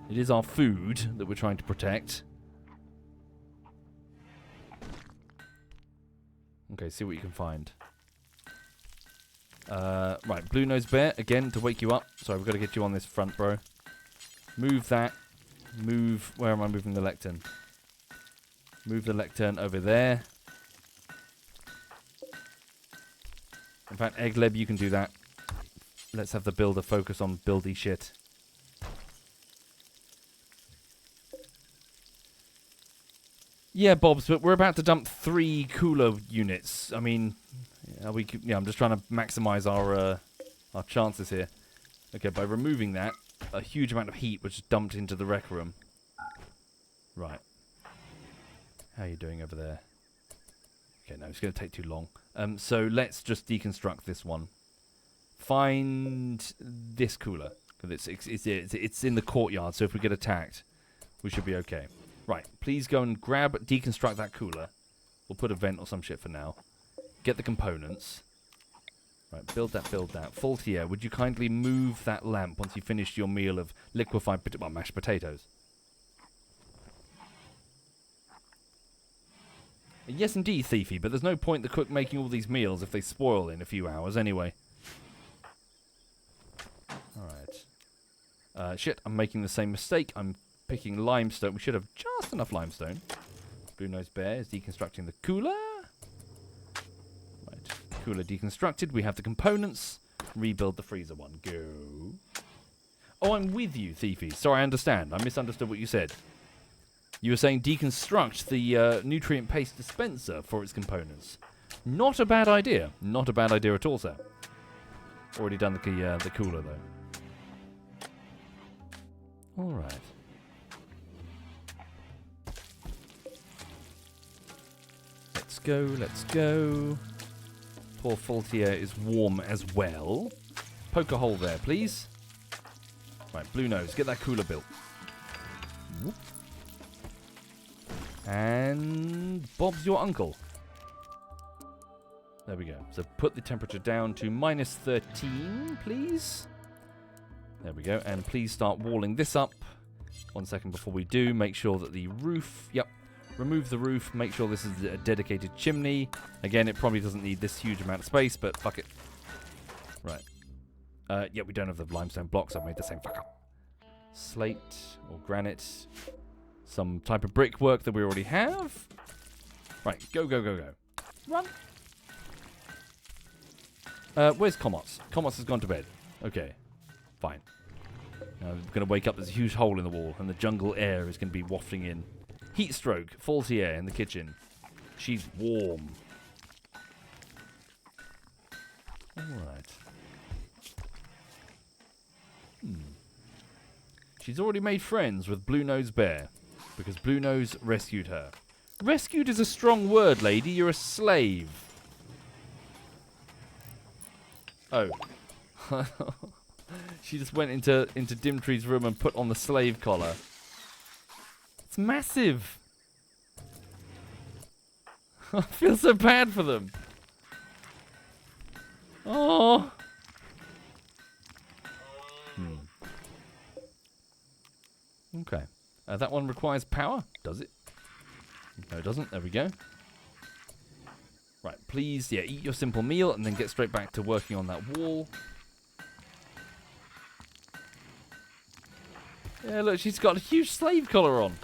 It is our food that we're trying to protect. Okay, see what you can find. Right, Blue Nose Bear, again, to wake you up. Sorry, we've got to get you on this front, bro. Move that. Move... Where am I moving the lectern? Move the lectern over there. In fact, Eggleb, you can do that. Let's have the builder focus on buildy shit. Yeah, Bobs, but we're about to dump 3 cooler units. I mean, I'm just trying to maximize our chances here. Okay, by removing that, a huge amount of heat was just dumped into the rec room. Right. How are you doing over there? Okay, no, it's going to take too long. So let's just deconstruct this one. Find this cooler. Because it's in the courtyard, so if we get attacked, we should be okay. Right, please go and deconstruct that cooler. We'll put a vent or some shit for now. Get the components. Right, build that. Faultier, would you kindly move that lamp once you finished your meal of liquefied mashed potatoes? Yes, indeed, Thiefy, but there's no point the cook making all these meals if they spoil in a few hours anyway. Alright. Shit, I'm making the same mistake. I'm picking limestone. We should have just enough limestone. Blue Nose Bear is deconstructing the cooler. Right. Cooler deconstructed. We have the components. Rebuild the freezer one. Go. Oh, I'm with you, Thiefy. Sorry, I understand. I misunderstood what you said. You were saying deconstruct the nutrient paste dispenser for its components. Not a bad idea. Not a bad idea at all, sir. Already done the cooler, though. All right. Let's go. Poor Faultier is warm as well. Poke a hole there, please. Right, Blue Nose, get that cooler built. Whoop. And Bob's your uncle. There we go. So put the temperature down to -13, please. There we go. And please start walling this up. 1 second before we do. Make sure that the roof... Yep. Remove the roof. Make sure this is a dedicated chimney. Again, it probably doesn't need this huge amount of space, but fuck it. Right. Yeah, we don't have the limestone blocks. I've made the same fuck up. Slate or granite. Some type of brickwork that we already have. Right. Go, go, go, go. Run. Where's Comots? Comots has gone to bed. Okay. Fine. Now I'm going to wake up. There's a huge hole in the wall, and the jungle air is going to be wafting in. Heat stroke. Faulty air in the kitchen. She's warm. Alright. She's already made friends with Blue Nose Bear, because Blue Nose rescued her. Rescued is a strong word, lady. You're a slave. Oh. She just went into Dimtree's room and put on the slave collar. It's massive. I feel so bad for them. Oh. Okay. That one requires power. Does it? No, it doesn't. There we go. Right, please, yeah, eat your simple meal and then get straight back to working on that wall. Yeah, look, she's got a huge slave collar on.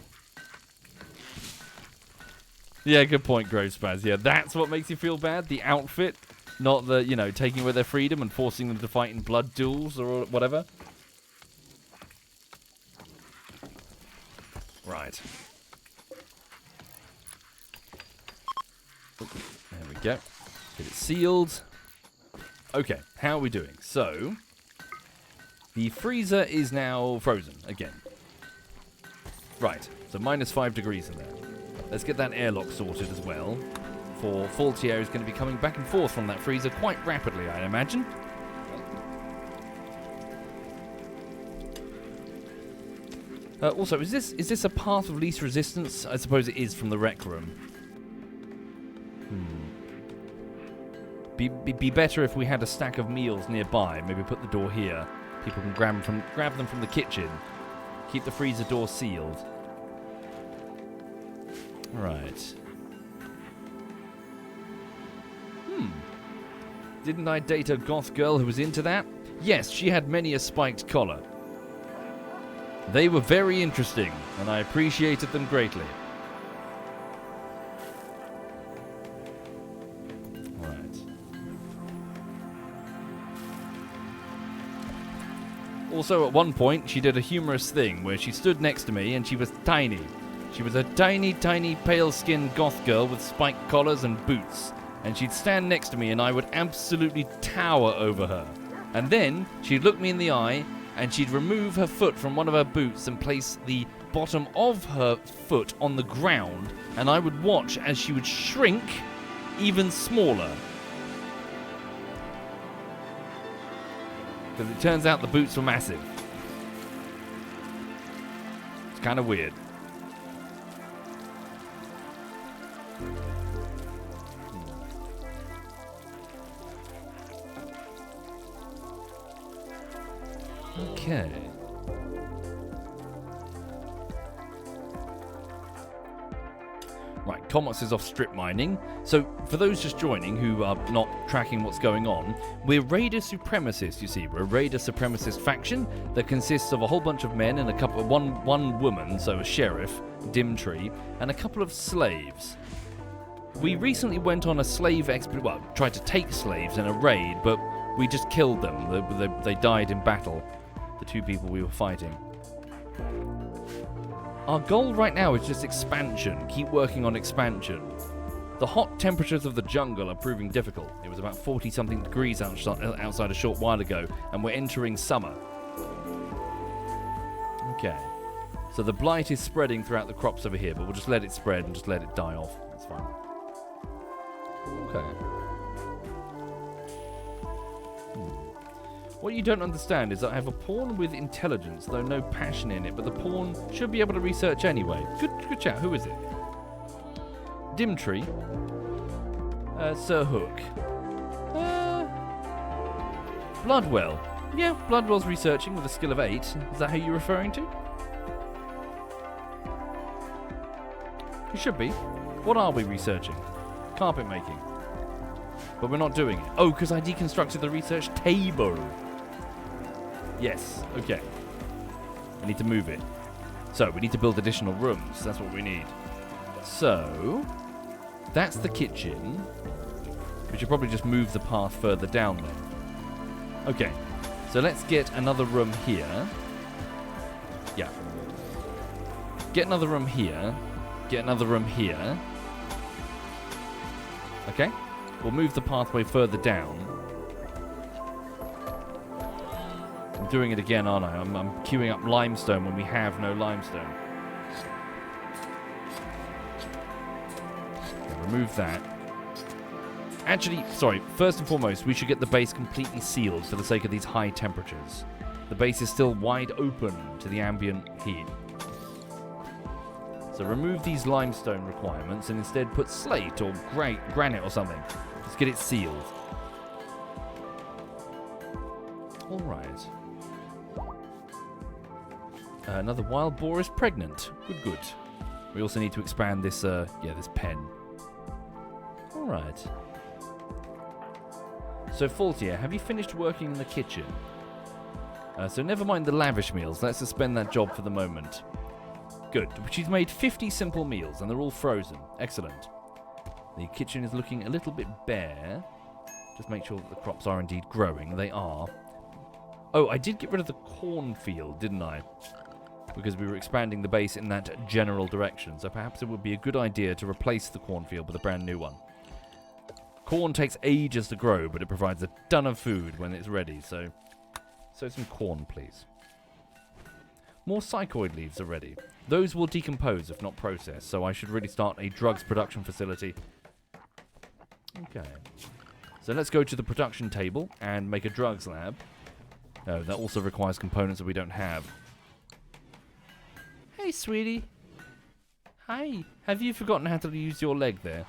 Yeah, good point, Grove Spaz. Yeah, that's what makes you feel bad. The outfit, not the, you know, taking away their freedom and forcing them to fight in blood duels or whatever. Right. There we go. Get it sealed. Okay, how are we doing? So, the freezer is now frozen again. Right, so -5 degrees in there. Let's get that airlock sorted as well. For faulty air is going to be coming back and forth from that freezer quite rapidly, I imagine. Also, is this a path of least resistance? I suppose it is from the rec room. Be better if we had a stack of meals nearby. Maybe put the door here. People can grab them from the kitchen. Keep the freezer door sealed. Right. Didn't I date a goth girl who was into that? Yes, she had many a spiked collar. They were very interesting, and I appreciated them greatly. Right. Also, at one point, she did a humorous thing where she stood next to me and she was tiny. She was a tiny, tiny, pale-skinned goth girl with spiked collars and boots. And she'd stand next to me and I would absolutely tower over her. And then she'd look me in the eye and she'd remove her foot from one of her boots and place the bottom of her foot on the ground, and I would watch as she would shrink even smaller. Because it turns out the boots were massive. It's kind of weird. Okay. Right, Comots is off strip mining. So, for those just joining who are not tracking what's going on, we're Raider Supremacists, you see. We're a Raider Supremacist faction that consists of a whole bunch of men and a couple of one woman, so a sheriff, Dimtree, and a couple of slaves. We recently went on a slave expedition, well, tried to take slaves in a raid, but we just killed them. They died in battle. The two people we were fighting. Our goal right now is just expansion. Keep working on expansion. The hot temperatures of the jungle are proving difficult. It was about 40-something degrees outside a short while ago, and we're entering summer. Okay. So the blight is spreading throughout the crops over here, but we'll just let it spread and just let it die off. That's fine. Okay. What you don't understand is that I have a pawn with intelligence, though no passion in it, but the pawn should be able to research anyway. Good chat. Who is it? Dimtree. Sir Hook. Bloodwell. Yeah, Bloodwell's researching with a skill of 8. Is that who you're referring to? He should be. What are we researching? Carpet making. But we're not doing it. Oh, because I deconstructed the research table. Yes, okay. I need to move it. So, we need to build additional rooms. That's what we need. So, that's the kitchen. We should probably just move the path further down then. Okay, so let's get another room here. Yeah. Get another room here. Get another room here. Okay. We'll move the pathway further down. I'm doing it again, aren't I? I'm queuing up limestone when we have no limestone. Okay, remove that. Actually, sorry, first and foremost, we should get the base completely sealed for the sake of these high temperatures. The base is still wide open to the ambient heat. So remove these limestone requirements and instead put slate or granite or something. Just get it sealed. Alright. Another wild boar is pregnant. Good. We also need to expand this, this pen. Alright. So, Faultier, have you finished working in the kitchen? So never mind the lavish meals. Let's suspend that job for the moment. Good. She's made 50 simple meals, and they're all frozen. Excellent. The kitchen is looking a little bit bare. Just make sure that the crops are indeed growing. They are. Oh, I did get rid of the cornfield, didn't I? Because we were expanding the base in that general direction. So perhaps it would be a good idea to replace the cornfield with a brand new one. Corn takes ages to grow, but it provides a ton of food when it's ready. So some corn, please. More psychoid leaves are ready. Those will decompose if not processed, so I should really start a drugs production facility. Okay. So let's go to the production table and make a drugs lab. Oh, that also requires components that we don't have. Hey, sweetie. Hi. Have you forgotten how to use your leg there?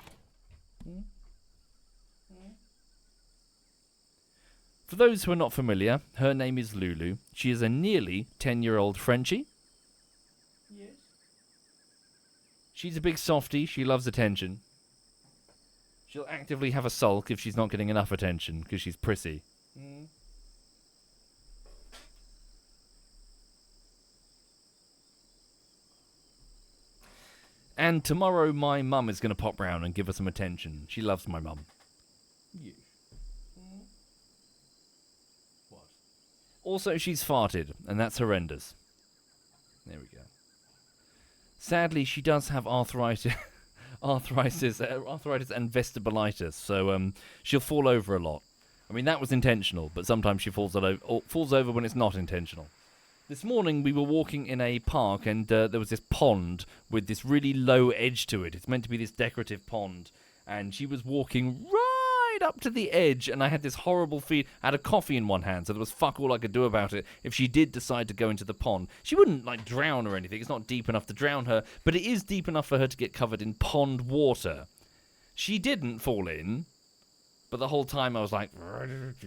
For those who are not familiar, her name is Lulu. She is a nearly 10-year-old Frenchie. Yes. She's a big softie. She loves attention. She'll actively have a sulk if she's not getting enough attention, because she's prissy. And tomorrow my mum is going to pop round and give her some attention. She loves my mum. Yes. What? Also, she's farted, and that's horrendous. There we go. Sadly, she does have arthritis and vestibulitis, so she'll fall over a lot. I mean, that was intentional, but sometimes she falls over when it's not intentional. This morning we were walking in a park and there was this pond with this really low edge to it. It's meant to be this decorative pond. And she was walking right up to the edge and I had this horrible feeling. I had a coffee in one hand, so there was fuck all I could do about it if she did decide to go into the pond. She wouldn't, like, drown or anything. It's not deep enough to drown her, but it is deep enough for her to get covered in pond water. She didn't fall in, but the whole time I was like,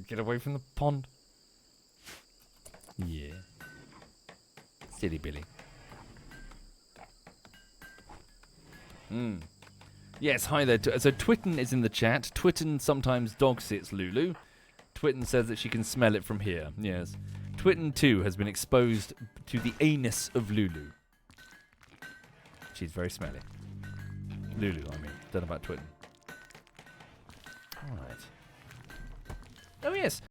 get away from the pond. Yeah. Silly Billy. Yes, hi there. So Twitten is in the chat. Twitten sometimes dog sits Lulu. Twitten says that she can smell it from here. Yes. Twitten too has been exposed to the anus of Lulu. She's very smelly. Lulu, I mean. Don't know about Twitten. Alright. Oh yes.